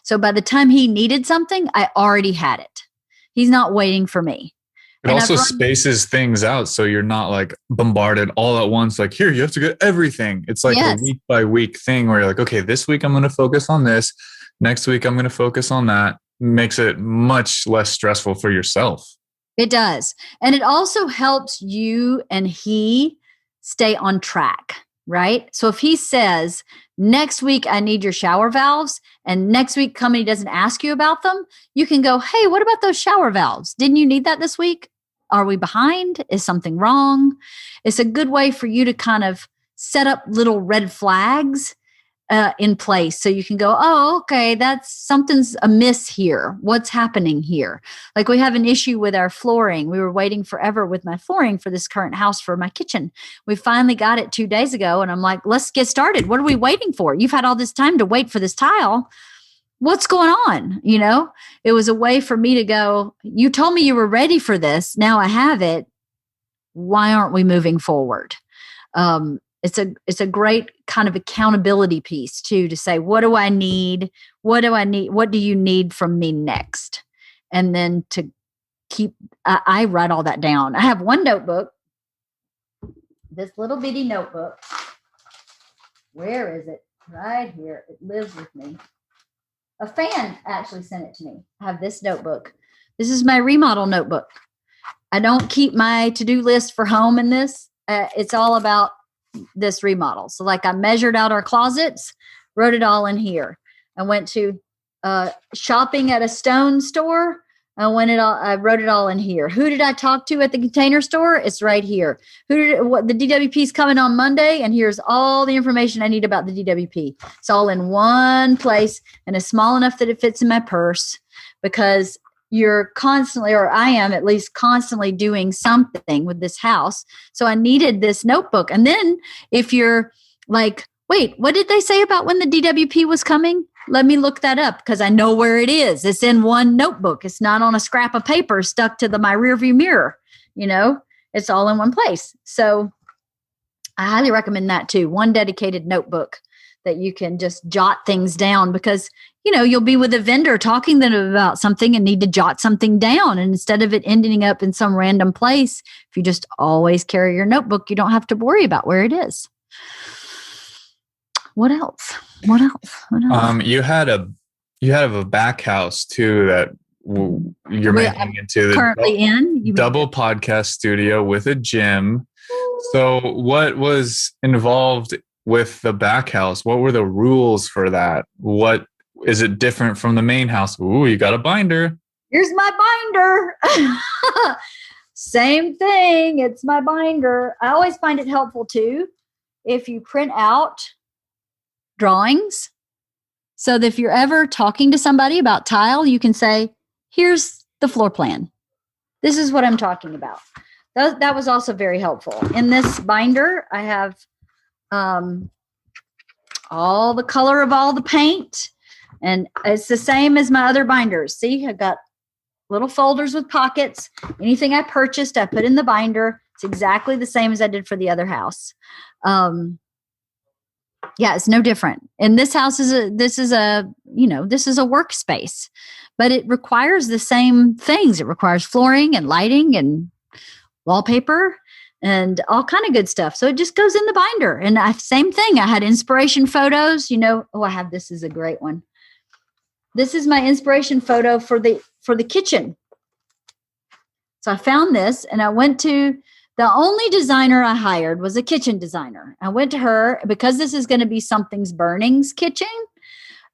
So by the time he needed something, I already had it. He's not waiting for me. It also spaces things out so you're not like bombarded all at once. Like, here, you have to get everything. It's like a week by week thing where you're like, okay, this week I'm going to focus on this. Next week I'm going to focus on that. Makes it much less stressful for yourself. It does. And it also helps you and he stay on track. right? So if he says, next week, I need your shower valves, and next week company doesn't ask you about them, you can go, hey, what about those shower valves? Didn't you need that this week? Are we behind? Is something wrong? It's a good way for you to kind of set up little red flags in place. So you can go, oh, okay, that's something's amiss here. What's happening here? Like we have an issue with our flooring. We were waiting forever with my flooring for this current house for my kitchen. We finally got it 2 days ago. And I'm like, let's get started. What are we waiting for? You've had all this time to wait for this tile. What's going on? You know, it was a way for me to go, you told me you were ready for this. Now I have it. Why aren't we moving forward? It's a great kind of accountability piece too, to say, what do I need? What do I need? What do you need from me next? And then to keep, I write all that down. I have one notebook, this little bitty notebook. Where is it? Right here. It lives with me. A fan actually sent it to me. I have this notebook. This is my remodel notebook. I don't keep my to-do list for home in this. It's all about this remodel. So like I measured out our closets, wrote it all in here. I went to shopping at a stone store. I wrote it all in here. Who did I talk to at the Container Store? It's right here. The DWP is coming on Monday, and here's all the information I need about the DWP. It's all in one place, and it's small enough that it fits in my purse, because you're constantly, or I am at least constantly doing something with this house. So I needed this notebook. And then if you're like, wait, what did they say about when the DWP was coming? Let me look that up, because I know where it is. It's in one notebook. It's not on a scrap of paper stuck to my rearview mirror. You know, it's all in one place. So I highly recommend that too. One dedicated notebook that you can just jot things down, because, you know, you'll be with a vendor talking to them about something and need to jot something down. And instead of it ending up in some random place, if you just always carry your notebook, you don't have to worry about where it is. What else? You had a back house too that you're making into the currently double podcast studio with a gym. So what was involved with the back house? What were the rules for that? What is it different from the main house? Ooh, you got a binder. Here's my binder. Same thing. It's my binder. I always find it helpful too if you print out drawings, so that if you're ever talking to somebody about tile, you can say, here's the floor plan. This is what I'm talking about. That was also very helpful. In this binder, I have all the color of all the paint, and it's the same as my other binders. See, I've got little folders with pockets. Anything I purchased, I put in the binder. It's exactly the same as I did for the other house. Yeah, it's no different. And this house this is a workspace, but it requires the same things. It requires flooring and lighting and wallpaper and all kind of good stuff. So it just goes in the binder. And same thing. I had inspiration photos, I have, this is a great one. This is my inspiration photo for the kitchen. So I found this, and I went to the only designer I hired was a kitchen designer. I went to her because this is going to be Something's Burning's kitchen.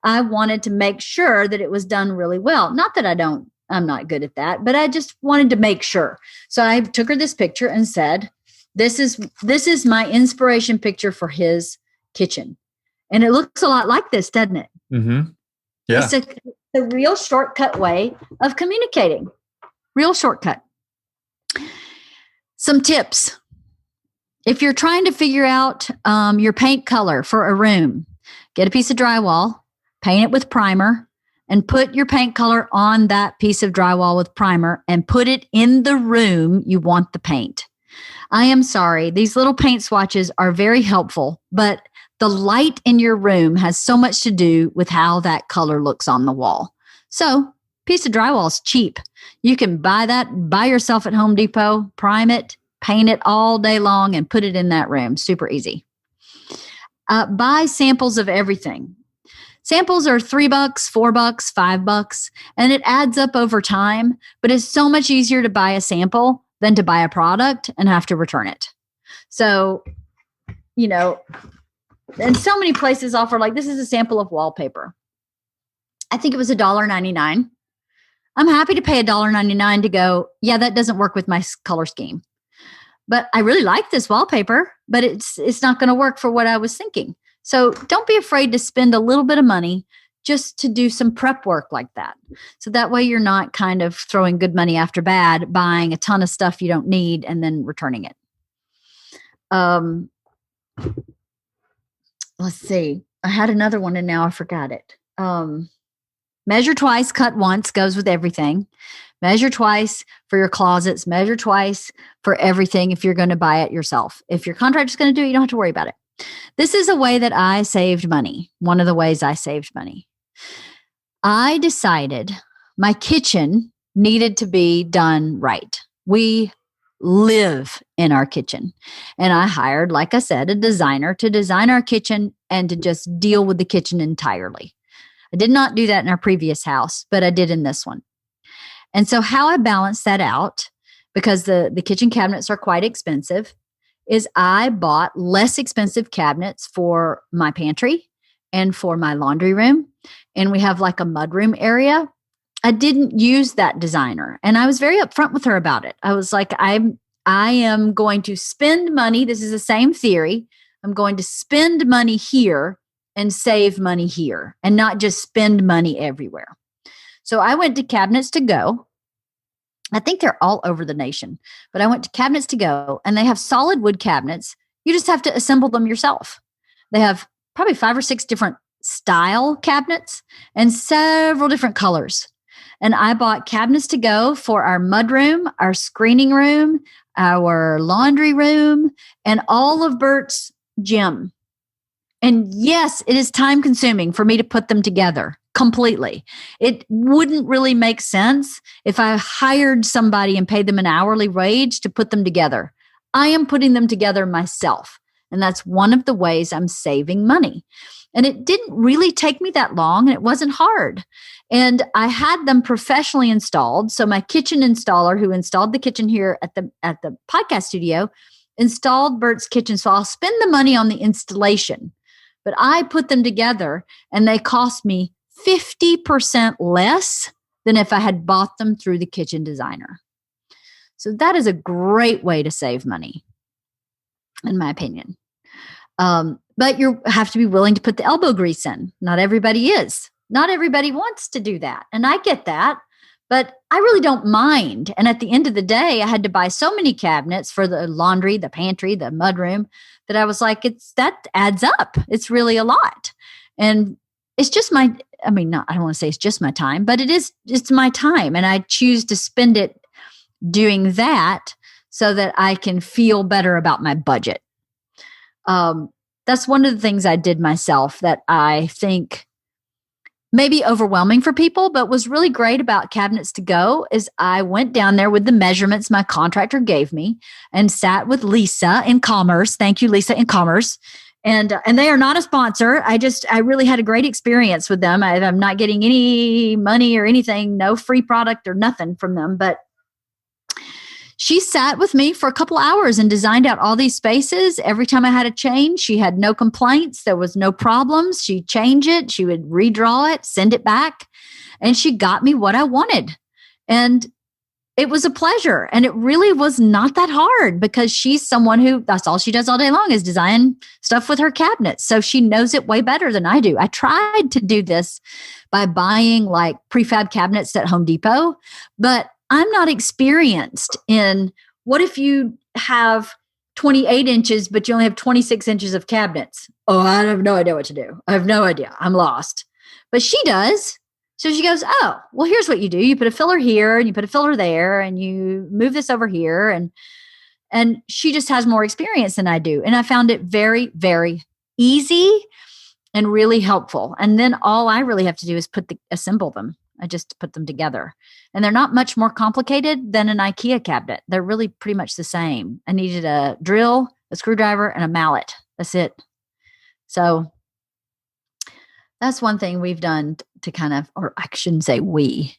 I wanted to make sure that it was done really well. Not that I'm not good at that, but I just wanted to make sure. So I took her this picture and said, this is my inspiration picture for his kitchen. And it looks a lot like this, doesn't it? Mm-hmm. Yeah. It's a real shortcut way of communicating. Real shortcut. Some tips. If you're trying to figure out your paint color for a room, get a piece of drywall, paint it with primer, and put your paint color on that piece of drywall with primer and put it in the room you want the paint. I am sorry, these little paint swatches are very helpful, but the light in your room has so much to do with how that color looks on the wall. So, piece of drywall is cheap. You can buy yourself at Home Depot, prime it, paint it all day long, and put it in that room. Super easy. Buy samples of everything. Samples are $3, $4, $5, and it adds up over time, but it's so much easier to buy a sample than to buy a product and have to return it. So you know, and so many places offer, like, this is a sample of wallpaper. I think it was $1.99. I'm happy to pay $1.99 to go, yeah, that doesn't work with my color scheme. But I really like this wallpaper, but it's not going to work for what I was thinking. So don't be afraid to spend a little bit of money just to do some prep work like that. So that way you're not kind of throwing good money after bad, buying a ton of stuff you don't need and then returning it. Let's see. I had another one and now I forgot it. Measure twice, cut once goes with everything. Measure twice for your closets. Measure twice for everything if you're going to buy it yourself. If your contractor's going to do it, you don't have to worry about it. This is a way that I saved money. One of the ways I saved money. I decided my kitchen needed to be done right. We live in our kitchen. And I hired, like I said, a designer to design our kitchen and to just deal with the kitchen entirely. I did not do that in our previous house, but I did in this one. And so how I balanced that out, because the kitchen cabinets are quite expensive, is I bought less expensive cabinets for my pantry and for my laundry room. And we have like a mudroom area. I didn't use that designer. And I was very upfront with her about it. I was like, I am going to spend money. This is the same theory. I'm going to spend money here and save money here and not just spend money everywhere. So I went to Cabinets to Go. I think they're all over the nation, but I went to Cabinets to Go and they have solid wood cabinets. You just have to assemble them yourself. They have probably 5 or 6 different style cabinets and several different colors. And I bought Cabinets to Go for our mudroom, our screening room, our laundry room, and all of Bert's gym. And yes, it is time consuming for me to put them together completely. It wouldn't really make sense if I hired somebody and paid them an hourly wage to put them together. I am putting them together myself. And that's one of the ways I'm saving money. And it didn't really take me that long and it wasn't hard. And I had them professionally installed. So my kitchen installer who installed the kitchen here at the podcast studio installed Bert's kitchen. So I'll spend the money on the installation. But I put them together and they cost me 50% less than if I had bought them through the kitchen designer. So that is a great way to save money, in my opinion. But you have to be willing to put the elbow grease in. Not everybody is. Not everybody wants to do that. And I get that, but I really don't mind. And at the end of the day, I had to buy so many cabinets for the laundry, the pantry, the mudroom, that I was like, that adds up. It's really a lot. And it's just I don't want to say it's just my time, but it's my time. And I choose to spend it doing that so that I can feel better about my budget. That's one of the things I did myself that I think may be overwhelming for people, but was really great about Cabinets to Go is I went down there with the measurements my contractor gave me and sat with Lisa in Commerce. Thank you, Lisa in Commerce. And they are not a sponsor. I really had a great experience with them. I'm not getting any money or anything, no free product or nothing from them, but she sat with me for a couple hours and designed out all these spaces. Every time I had a change, she had no complaints. There was no problems. She'd change it. She would redraw it, send it back. And she got me what I wanted. And it was a pleasure. And it really was not that hard because she's someone who, that's all she does all day long is design stuff with her cabinets. So she knows it way better than I do. I tried to do this by buying like prefab cabinets at Home Depot, but I'm not experienced in what if you have 28 inches, but you only have 26 inches of cabinets. Oh, I have no idea what to do. I have no idea. I'm lost. But she does. So she goes, oh, well, here's what you do. You put a filler here and you put a filler there and you move this over here. And she just has more experience than I do. And I found it very, very easy and really helpful. And then all I really have to do is assemble them. I just put them together. And they're not much more complicated than an IKEA cabinet. They're really pretty much the same. I needed a drill, a screwdriver, and a mallet. That's it. So that's one thing we've done to kind of, or I shouldn't say we.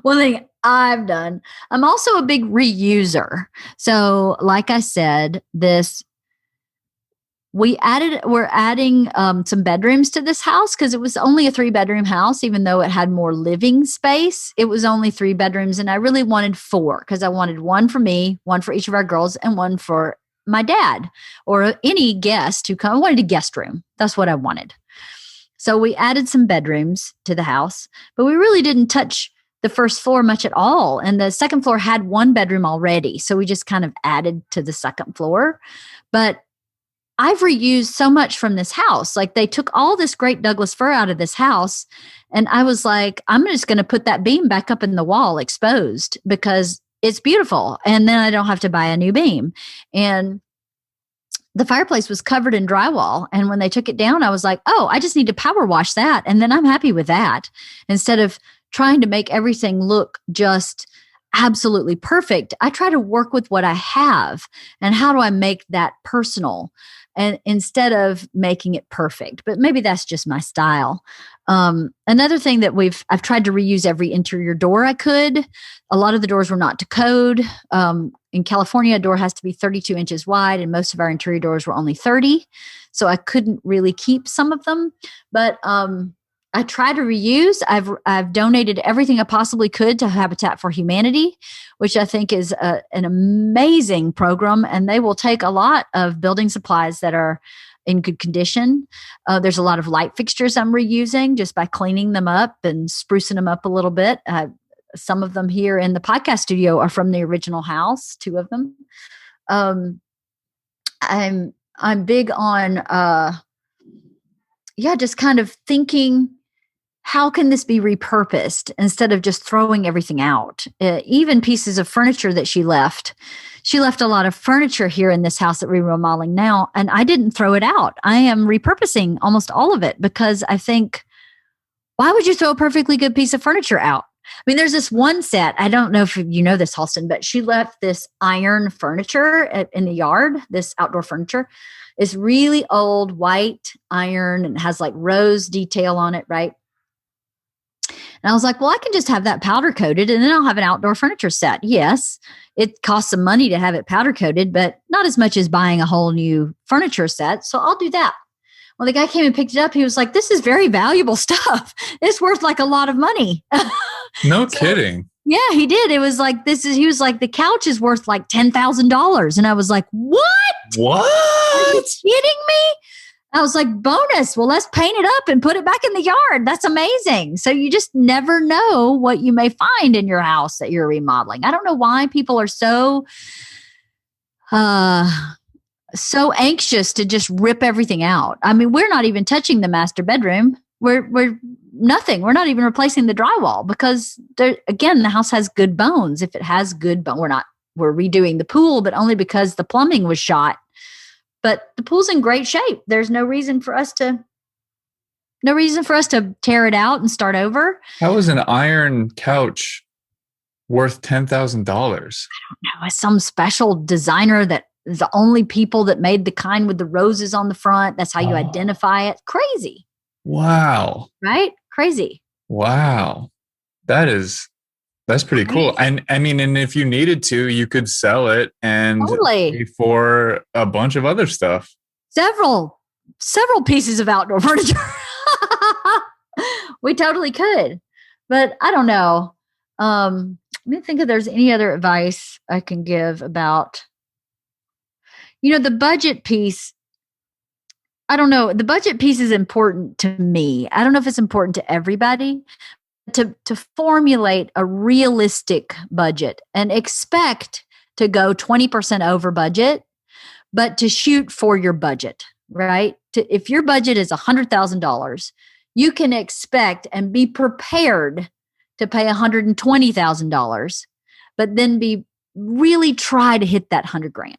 One thing I've done. I'm also a big reuser. So like I said, this we're adding some bedrooms to this house because it was only a 3-bedroom house. Even though it had more living space, it was only 3 bedrooms. And I really wanted 4 because I wanted one for me, one for each of our girls, and one for my dad or any guest who come. I wanted a guest room. That's what I wanted. So we added some bedrooms to the house, but we really didn't touch the first floor much at all. And the second floor had 1 bedroom already. So we just kind of added to the second floor. But I've reused so much from this house. Like they took all this great Douglas fir out of this house. And I was like, I'm just going to put that beam back up in the wall exposed because it's beautiful. And then I don't have to buy a new beam. And the fireplace was covered in drywall. And when they took it down, I was like, oh, I just need to power wash that. And then I'm happy with that instead of trying to make everything look just absolutely perfect. I try to work with what I have and how do I make that personal and instead of making it perfect. But maybe that's just my style. Another thing that I've tried to reuse every interior door I could. A lot of the doors were not to code. In California, a door has to be 32 inches wide, and most of our interior doors were only 30. So I couldn't really keep some of them. But I try to reuse. I've donated everything I possibly could to Habitat for Humanity, which I think is an amazing program, and they will take a lot of building supplies that are in good condition. There's a lot of light fixtures I'm reusing just by cleaning them up and sprucing them up a little bit. Some of them here in the podcast studio are from the original house, 2 of them. I'm big on just kind of thinking, how can this be repurposed instead of just throwing everything out? Even pieces of furniture that she left a lot of furniture here in this house that we're remodeling now, and I didn't throw it out. I am repurposing almost all of it because I think, why would you throw a perfectly good piece of furniture out? I mean, there's this one set, I don't know if you know this, Halston, but she left this iron furniture in the yard, this outdoor furniture. It's really old white iron and has like rose detail on it, right? And I was like, well, I can just have that powder coated and then I'll have an outdoor furniture set. Yes, it costs some money to have it powder coated, but not as much as buying a whole new furniture set. So I'll do that. Well, the guy came and picked it up. He was like, this is very valuable stuff. It's worth like a lot of money. No kidding. Yeah, he did. It was like, he was like, the couch is worth like $10,000. And I was like, what? What? Are you kidding me? I was like, bonus. Well, let's paint it up and put it back in the yard. That's amazing. So you just never know what you may find in your house that you're remodeling. I don't know why people are so anxious to just rip everything out. I mean, we're not even touching the master bedroom. We're nothing. We're not even replacing the drywall because again, the house has good bones. If it has good bone, we're redoing the pool, but only because the plumbing was shot. But the pool's in great shape. There's no reason for us to tear it out and start over. How is an iron couch worth $10,000? I don't know. It's some special designer that is the only people that made the kind with the roses on the front. That's how you identify it. Crazy. Wow. Right? Crazy. Wow. That's pretty cool. And I mean, and if you needed to, you could sell it and pay for a bunch of other stuff. Several pieces of outdoor furniture. We totally could. But I don't know. Let me think if there's any other advice I can give about, the budget piece. I don't know. The budget piece is important to me. I don't know if it's important to everybody. To formulate a realistic budget and expect to go 20% over budget, but to shoot for your budget, right? If your budget is $100,000, you can expect and be prepared to pay $120,000, but then really try to hit that $100,000.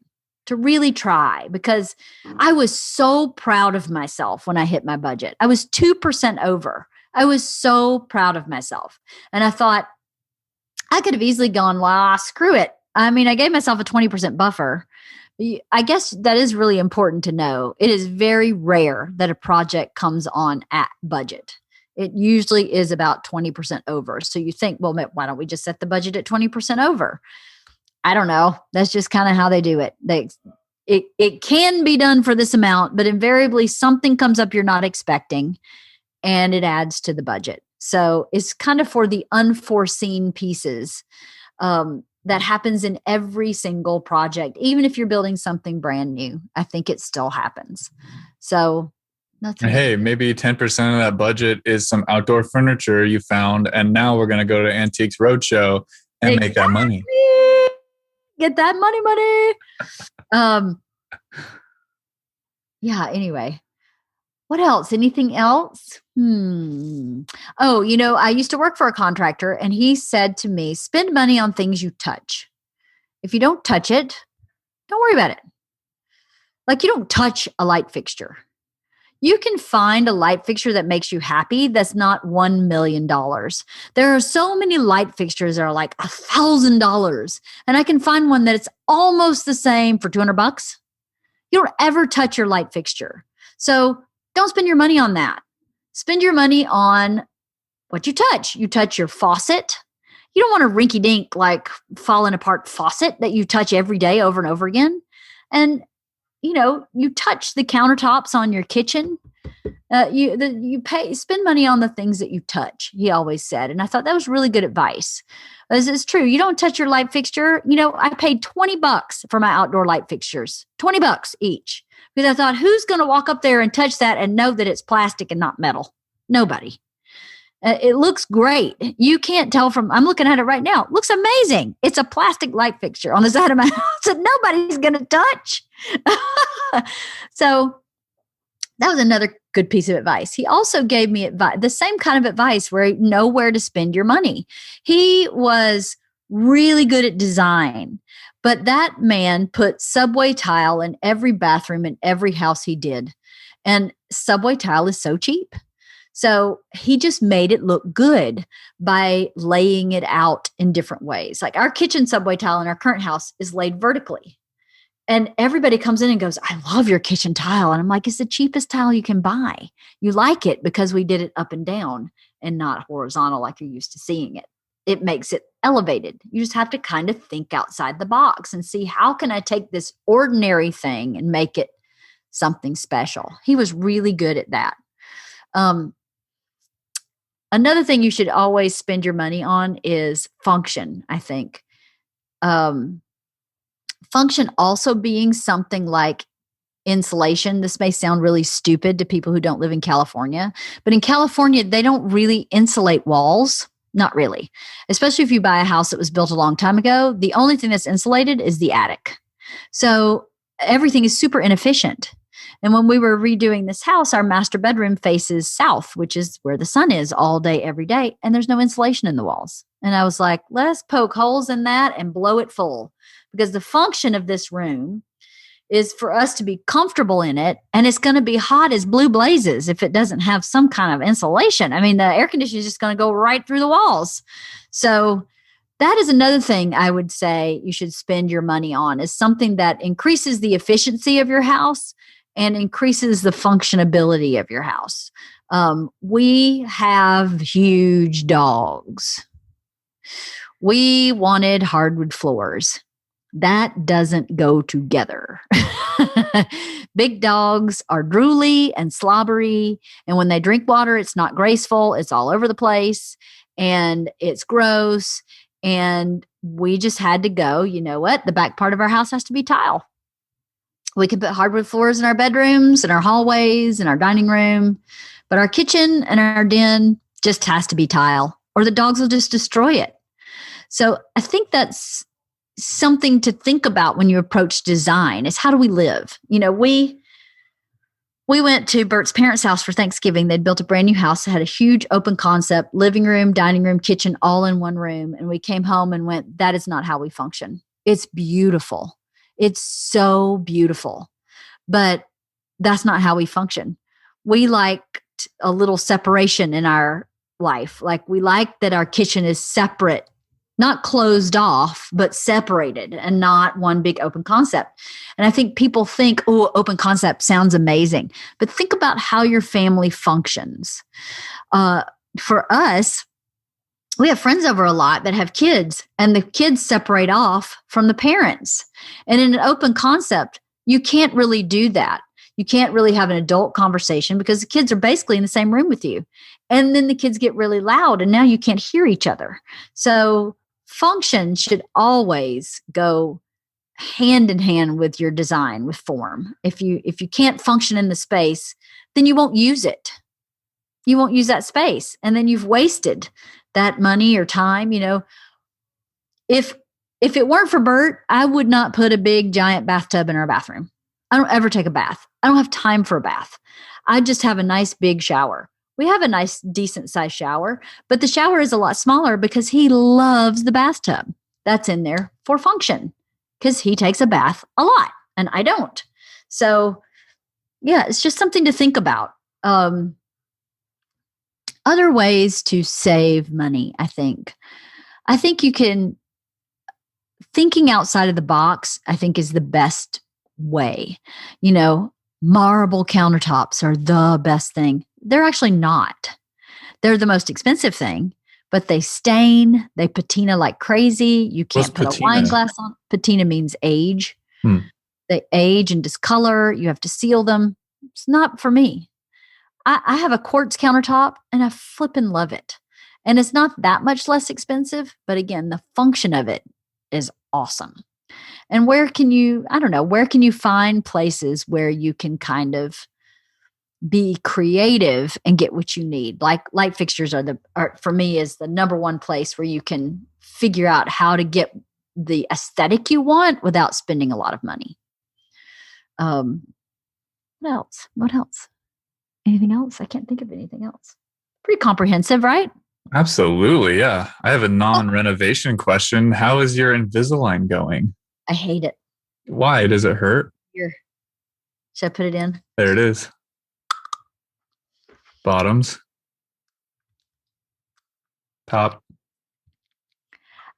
To really try, because I was so proud of myself when I hit my budget. I was 2% over. I was so proud of myself. And I thought I could have easily gone, well, screw it. I mean, I gave myself a 20% buffer. I guess that is really important to know. It is very rare that a project comes on at budget. It usually is about 20% over. So you think, well, why don't we just set the budget at 20% over? I don't know. That's just kind of how they do it. it can be done for this amount, but invariably something comes up you're not expecting and it adds to the budget. So it's kind of for the unforeseen pieces that happens in every single project. Even if you're building something brand new, I think it still happens. So hey, maybe 10% of that budget is some outdoor furniture you found, and now we're going to go to Antiques Roadshow and make that money. Get that money. Yeah, anyway. What else? Anything else? Oh, I used to work for a contractor, and he said to me, spend money on things you touch. If you don't touch it, don't worry about it. Like, you don't touch a light fixture. You can find a light fixture that makes you happy that's not $1 million. There are so many light fixtures that are like $1,000, and I can find one that it's almost the same for $200. You don't ever touch your light fixture. So don't spend your money on that. Spend your money on what you touch. You touch your faucet. You don't want a rinky-dink, like falling apart faucet that you touch every day over and over again. And you touch the countertops on your kitchen. Spend money on the things that you touch, he always said. And I thought that was really good advice. As it's true. You don't touch your light fixture. I paid $20 for my outdoor light fixtures, $20 each. Because I thought, who's going to walk up there and touch that and know that it's plastic and not metal? Nobody. It looks great. You can't tell I'm looking at it right now. It looks amazing. It's a plastic light fixture on the side of my house that nobody's going to touch. So that was another good piece of advice. He also gave me the same kind of advice where you know where to spend your money. He was really good at design, but that man put subway tile in every bathroom in every house he did. And subway tile is so cheap. So he just made it look good by laying it out in different ways. Like our kitchen subway tile in our current house is laid vertically. And everybody comes in and goes, I love your kitchen tile. And I'm like, it's the cheapest tile you can buy. You like it because we did it up and down and not horizontal like you're used to seeing it. It makes it elevated. You just have to kind of think outside the box and see, how can I take this ordinary thing and make it something special? He was really good at that. Another thing you should always spend your money on is function, I think. Function also being something like insulation. This may sound really stupid to people who don't live in California, but in California, they don't really insulate walls. Not really. Especially if you buy a house that was built a long time ago, the only thing that's insulated is the attic. So everything is super inefficient. And when we were redoing this house, our master bedroom faces south, which is where the sun is all day, every day. And there's no insulation in the walls. And I was like, let's poke holes in that and blow it full. Because the function of this room is for us to be comfortable in it. And it's going to be hot as blue blazes if it doesn't have some kind of insulation. I mean, the air conditioning is just going to go right through the walls. So that is another thing I would say you should spend your money on, is something that increases the efficiency of your house and increases the functionability of your house. We have huge dogs. We wanted hardwood floors. That doesn't go together. Big dogs are drooly and slobbery. And when they drink water, it's not graceful. It's all over the place and it's gross. And we just had to go, you know what? The back part of our house has to be tile. We can put hardwood floors in our bedrooms and our hallways and our dining room, but our kitchen and our den just has to be tile, or the dogs will just destroy it. So I think that's something to think about when you approach design, is how do we live? You know, we went to Bert's parents' house for Thanksgiving. They'd built a brand new house that had a huge open concept, living room, dining room, kitchen, all in one room. And we came home and went, that is not how we function. It's beautiful. It's so beautiful, but that's not how we function. We liked a little separation in our life. Like, we like that our kitchen is separate, not closed off, but separated, and not one big open concept. And I think people think, oh, open concept sounds amazing, but think about how your family functions. For us, we have friends over a lot that have kids, and the kids separate off from the parents. And in an open concept, you can't really do that. You can't really have an adult conversation because the kids are basically in the same room with you. And then the kids get really loud and now you can't hear each other. So function should always go hand in hand with your design, with form. If you can't function in the space, then you won't use it. You won't use that space. And then you've wasted that money or time. If it weren't for Bert, I would not put a big giant bathtub in our bathroom. I don't ever take a bath. I don't have time for a bath. I just have a nice big shower. We have a nice, decent sized shower, but the shower is a lot smaller because he loves the bathtub. That's in there for function because he takes a bath a lot and I don't. So yeah, it's just something to think about. Other ways to save money, I think you can, thinking outside of the box, I think is the best way. Marble countertops are the best thing. They're actually not. They're the most expensive thing, but they stain, they patina like crazy. You can't put a wine glass on. Patina means age. They age and discolor. You have to seal them. It's not for me. I have a quartz countertop and I flippin' love it. And it's not that much less expensive, but again, the function of it is awesome. And where can you find places where you can kind of be creative and get what you need? Like light fixtures are for me is the number one place where you can figure out how to get the aesthetic you want without spending a lot of money. What else? Anything else? I can't think of anything else. Pretty comprehensive, right? Absolutely, yeah. I have a non-renovation question. How is your Invisalign going? I hate it. Why? Does it hurt? Here. Should I put it in? There it is. Bottoms. Top.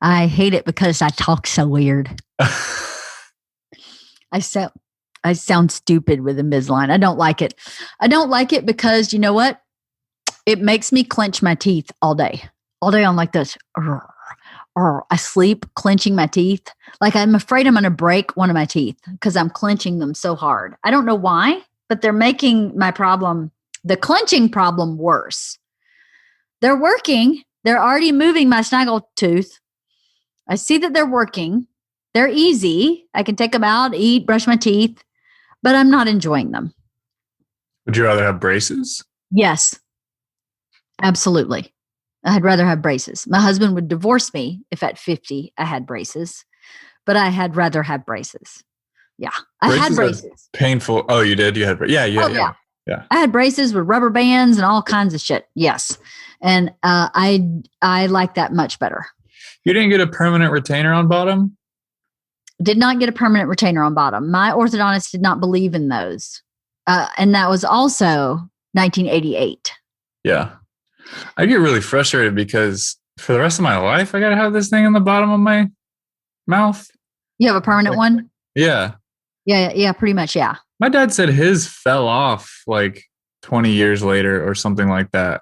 I hate it because I talk so weird. I sound stupid with Invisalign. I don't like it. I don't like it because you know what? It makes me clench my teeth all day. All day I'm like this. I sleep clenching my teeth. Like I'm afraid I'm going to break one of my teeth because I'm clenching them so hard. I don't know why, but they're making the clenching problem worse. They're working. They're already moving my snaggle tooth. I see that they're working. They're easy. I can take them out, eat, brush my teeth, but I'm not enjoying them. Would you rather have braces? Yes, absolutely. I'd rather have braces. My husband would divorce me if at 50 I had braces, but I had rather have braces. Yeah, I had braces. Painful. Oh, you did? You had braces? Yeah. I had braces with rubber bands and all kinds of shit. Yes, and I like that much better. You didn't get a permanent retainer on bottom? Did not get a permanent retainer on bottom. My orthodontist did not believe in those, and that was also 1988. Yeah. I get really frustrated because for the rest of my life, I got to have this thing on the bottom of my mouth. You have a permanent one? Yeah. Yeah, pretty much, yeah. My dad said his fell off like 20 years later or something like that.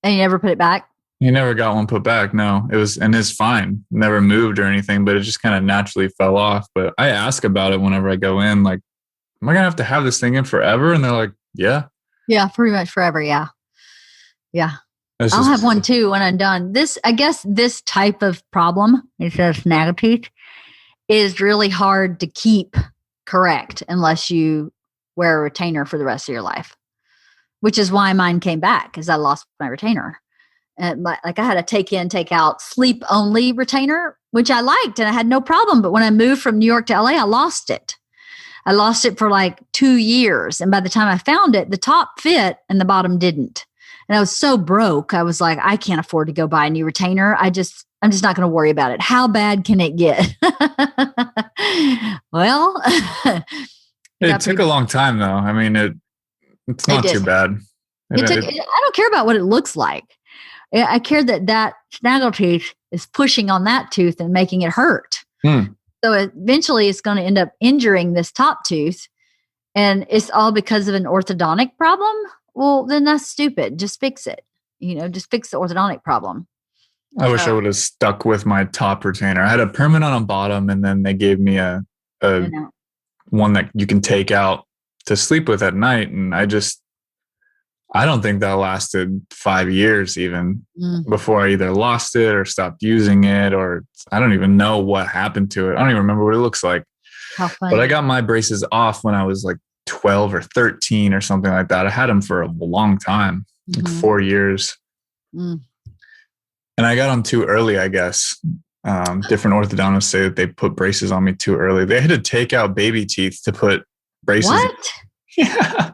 And you never put it back? He never got one put back, no. And it's fine. Never moved or anything, but it just kind of naturally fell off. But I ask about it whenever I go in, like, am I going to have this thing in forever? And they're like, yeah. Yeah, pretty much forever, yeah. Yeah. I'll have one too when I'm done. This type of problem, instead of snaggle teeth, is really hard to keep correct unless you wear a retainer for the rest of your life, which is why mine came back because I lost my retainer. And I had a take in, take out, sleep only retainer, which I liked and I had no problem. But when I moved from New York to LA, I lost it. I lost it for like 2 years. And by the time I found it, the top fit and the bottom didn't. And I was so broke. I was like, I can't afford to go buy a new retainer. I'm just not going to worry about it. How bad can it get? Well, it took a long time though. I mean, it's not too bad. I don't care about what it looks like. I care that snaggle tooth is pushing on that tooth and making it hurt. So eventually it's going to end up injuring this top tooth. And it's all because of an orthodontic problem. Well, then that's stupid. Just fix it. Just fix the orthodontic problem. I wish I would have stuck with my top retainer. I had a permanent on bottom and then they gave me a one that you can take out to sleep with at night. And I don't think that lasted 5 years even before I either lost it or stopped using it, or I don't even know what happened to it. I don't even remember what it looks like. How funny. But I got my braces off when I was like 12 or 13 or something like that. I had them for a long time, like 4 years. And I got them too early, I guess. Different orthodontists say that they put braces on me too early. They had to take out baby teeth to put braces. What? Yeah.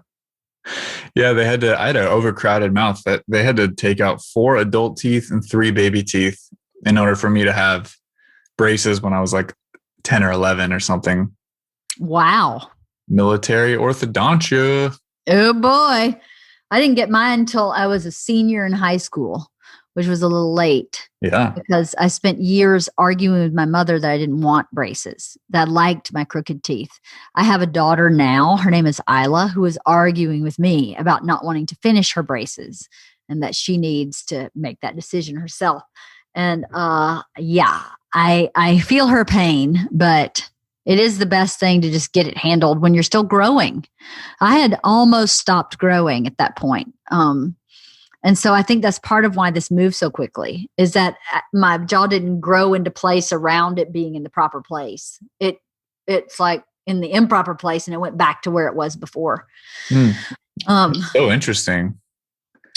Yeah, I had an overcrowded mouth that they had to take out 4 adult teeth and 3 baby teeth in order for me to have braces when I was like 10 or 11 or something. Wow. Military orthodontia. Oh boy. I didn't get mine until I was a senior in high school, which was a little late. Yeah. Because I spent years arguing with my mother that I didn't want braces, that I liked my crooked teeth. I have a daughter now, her name is Isla, who is arguing with me about not wanting to finish her braces and that she needs to make that decision herself. And yeah, I feel her pain, but it is the best thing to just get it handled when you're still growing. I had almost stopped growing at that point. And so I think that's part of why this moved so quickly, is that my jaw didn't grow into place around it being in the proper place. It's like in the improper place, and it went back to where it was before. So interesting.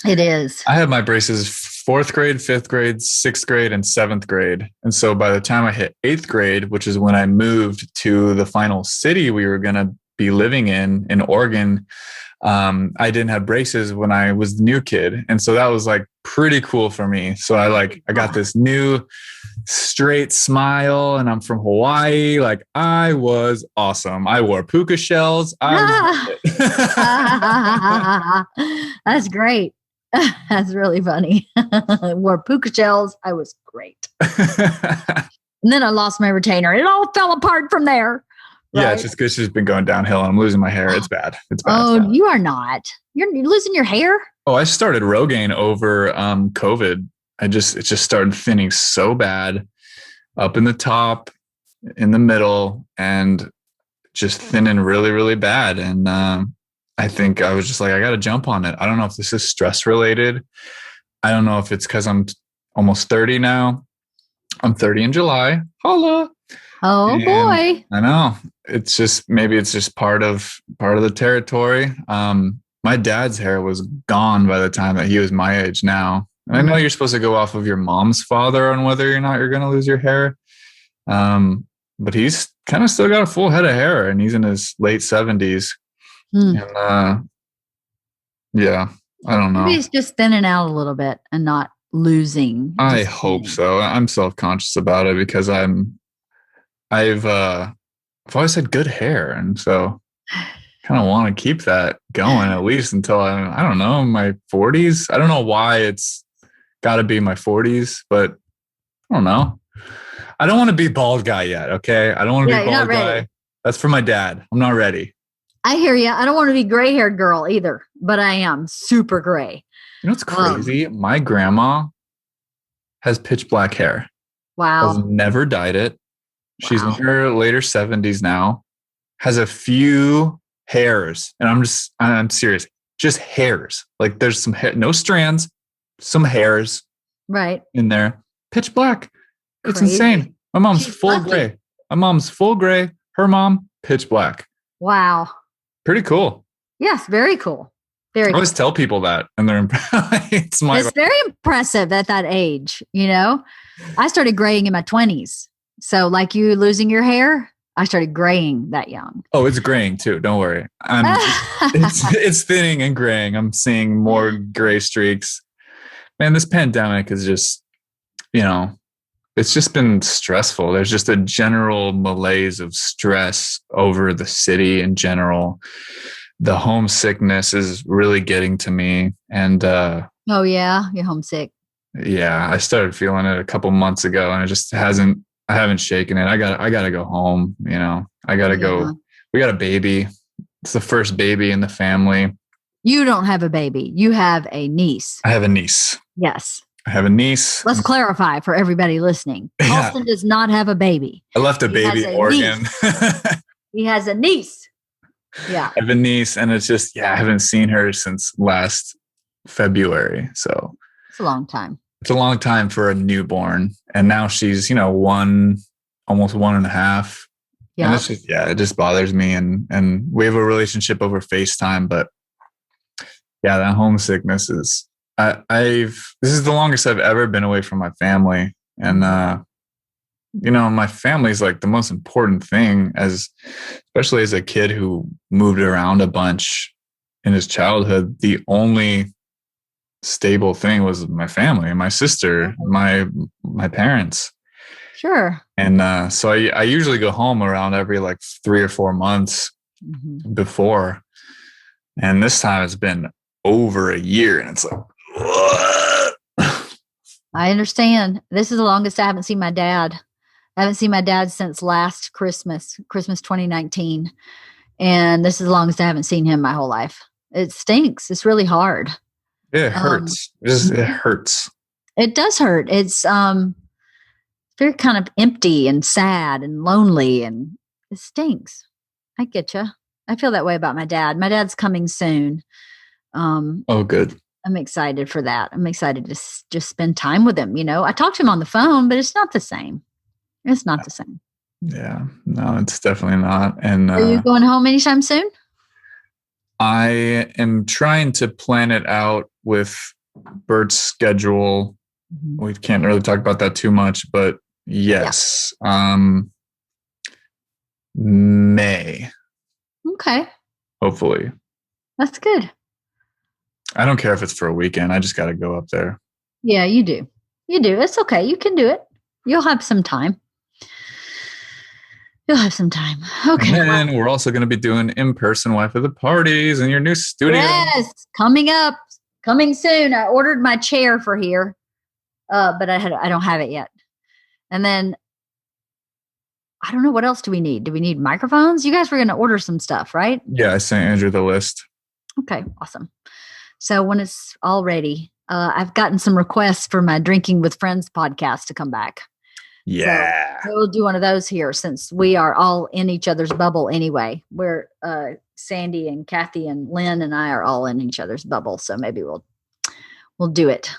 It is. I had my braces 4th grade, 5th grade, 6th grade, and 7th grade. And so by the time I hit 8th grade, which is when I moved to the final city we were going to be living in Oregon, I didn't have braces when I was the new kid. And so that was like pretty cool for me. So I got this new straight smile, and I'm from Hawaii. Like, I was awesome. I wore puka shells. That's great. That's really funny. I wore puka shells. I was great. And then I lost my retainer. It all fell apart from there. Yeah, right? it's just because it's just been going downhill and I'm losing my hair. It's bad. It's bad. Oh, it's bad. you are not. You're losing your hair? Oh, I started Rogaine over COVID. It just started thinning so bad up in the top, in the middle, and just thinning really, really bad. And I think I was just like, I got to jump on it. I don't know if this is stress related. I don't know if it's because I'm almost 30 now. I'm 30 in July. Holla. Oh, and boy. I know. It's just, maybe it's just part of the territory. My dad's hair was gone by the time that he was my age now. And I know you're supposed to go off of your mom's father on whether or not you're going to lose your hair. But he's kind of still got a full head of hair, and he's in his late 70s. And yeah, I don't know. Maybe he's just thinning out a little bit and not losing. I hope so. I'm self-conscious about it because I've always had good hair, and so kind of want to keep that going at least until I don't know, my 40s. I don't know why it's got to be my 40s, but I don't know. I don't want to be bald guy yet. Okay, I don't want to be bald guy. That's for my dad. I'm not ready. I hear you. I don't want to be gray haired girl either, but I am super gray. You know what's crazy? My grandma has pitch black hair. Wow. Has never dyed it. She's in her later 70s now. Has a few hairs, and I'm serious. Just hairs. Like there's some hair, no strands, some hairs. Right. In there. Pitch black. It's insane. My mom's full gray. My mom's full gray. Her mom, pitch black. Wow. Pretty cool. Yes, very cool. Very I always tell people that, and they're it's very impressive at that age, you know? I started graying in my 20s. So like you losing your hair, I started graying that young. Oh, it's graying too. Don't worry. It's thinning and graying. I'm seeing more gray streaks. Man, this pandemic is just, it's just been stressful. There's just a general malaise of stress over the city in general. The homesickness is really getting to me. And oh yeah, you're homesick. Yeah, I started feeling it a couple months ago, and I haven't shaken it. I gotta go home. I gotta go. We got a baby. It's the first baby in the family. You don't have a baby. You have a niece. I have a niece. Yes. I have a niece. Let's clarify for everybody listening. Austin does not have a baby. I left a baby in Oregon. He has a niece. Yeah. I have a niece, and it's just, I haven't seen her since last February. So It's a long time. it's a long time for a newborn. And now she's, one, almost 1.5. Yeah. And it's just, it just bothers me. And we have a relationship over FaceTime, but that homesickness is, this is the longest I've ever been away from my family. And, my family is like the most important thing, especially as a kid who moved around a bunch in his childhood. The only stable thing was my family, my sister, my parents. Sure. And so I usually go home around every 3 or 4 months before. And this time it's been over a year, and it's like, what? I understand. This is the longest I haven't seen my dad. I haven't seen my dad since last Christmas 2019. And this is the longest I haven't seen him my whole life. It stinks. It's really hard. It hurts. It hurts. It does hurt. It's very kind of empty and sad and lonely, and it stinks. I get you. I feel that way about my dad. My dad's coming soon. Good. I'm excited for that. I'm excited to just spend time with him. I talk to him on the phone, but it's not the same. It's not the same. Yeah, no, it's definitely not. And are you going home anytime soon? I am trying to plan it out with Bert's schedule. We can't really talk about that too much, but yes, May. Okay. Hopefully. That's good. I don't care if it's for a weekend. I just got to go up there. Yeah, you do. You do. It's okay. You can do it. You'll have some time. Okay. And then we're also going to be doing in-person Wife of the Parties in your new studio. Yes, coming up, coming soon. I ordered my chair for here, but I don't have it yet. And then I don't know, what else do we need? Do we need microphones? You guys were going to order some stuff, right? Yeah, I sent Andrew the list. Okay, awesome. So when it's all ready, I've gotten some requests for my Drinking with Friends podcast to come back. Yeah. So we'll do one of those here, since we are all in each other's bubble anyway. We're Sandy and Kathy and Lynn and I are all in each other's bubble. So maybe we'll do it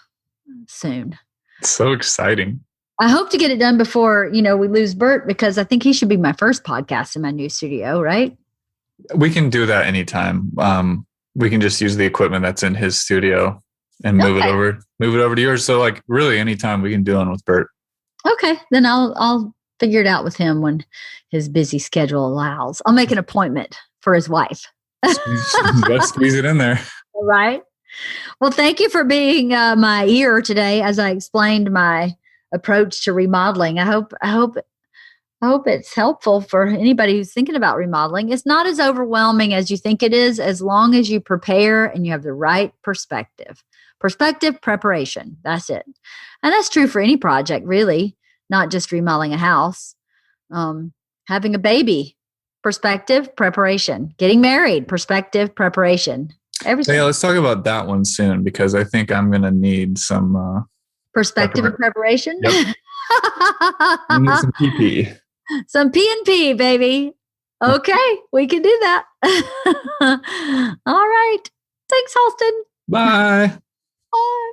soon. It's so exciting. I hope to get it done before, we lose Bert, because I think he should be my first podcast in my new studio, right? We can do that anytime. We can just use the equipment that's in his studio and move it over to yours. So really anytime we can do one with Bert. Okay, then I'll figure it out with him when his busy schedule allows. I'll make an appointment for his wife. Let's squeeze it in there. All right. Well, thank you for being my ear today as I explained my approach to remodeling. I hope it's helpful for anybody who's thinking about remodeling. It's not as overwhelming as you think it is, as long as you prepare and you have the right perspective. Perspective, preparation. That's it. And that's true for any project, really, not just remodeling a house. Having a baby, perspective, preparation. Getting married, perspective, preparation. Everything. Yeah, let's talk about that one soon, because I think I'm going to need some perspective and preparation. Yep. I need some PP. Some P&P, baby. Okay, we can do that. All right. Thanks, Halston. Bye. Bye.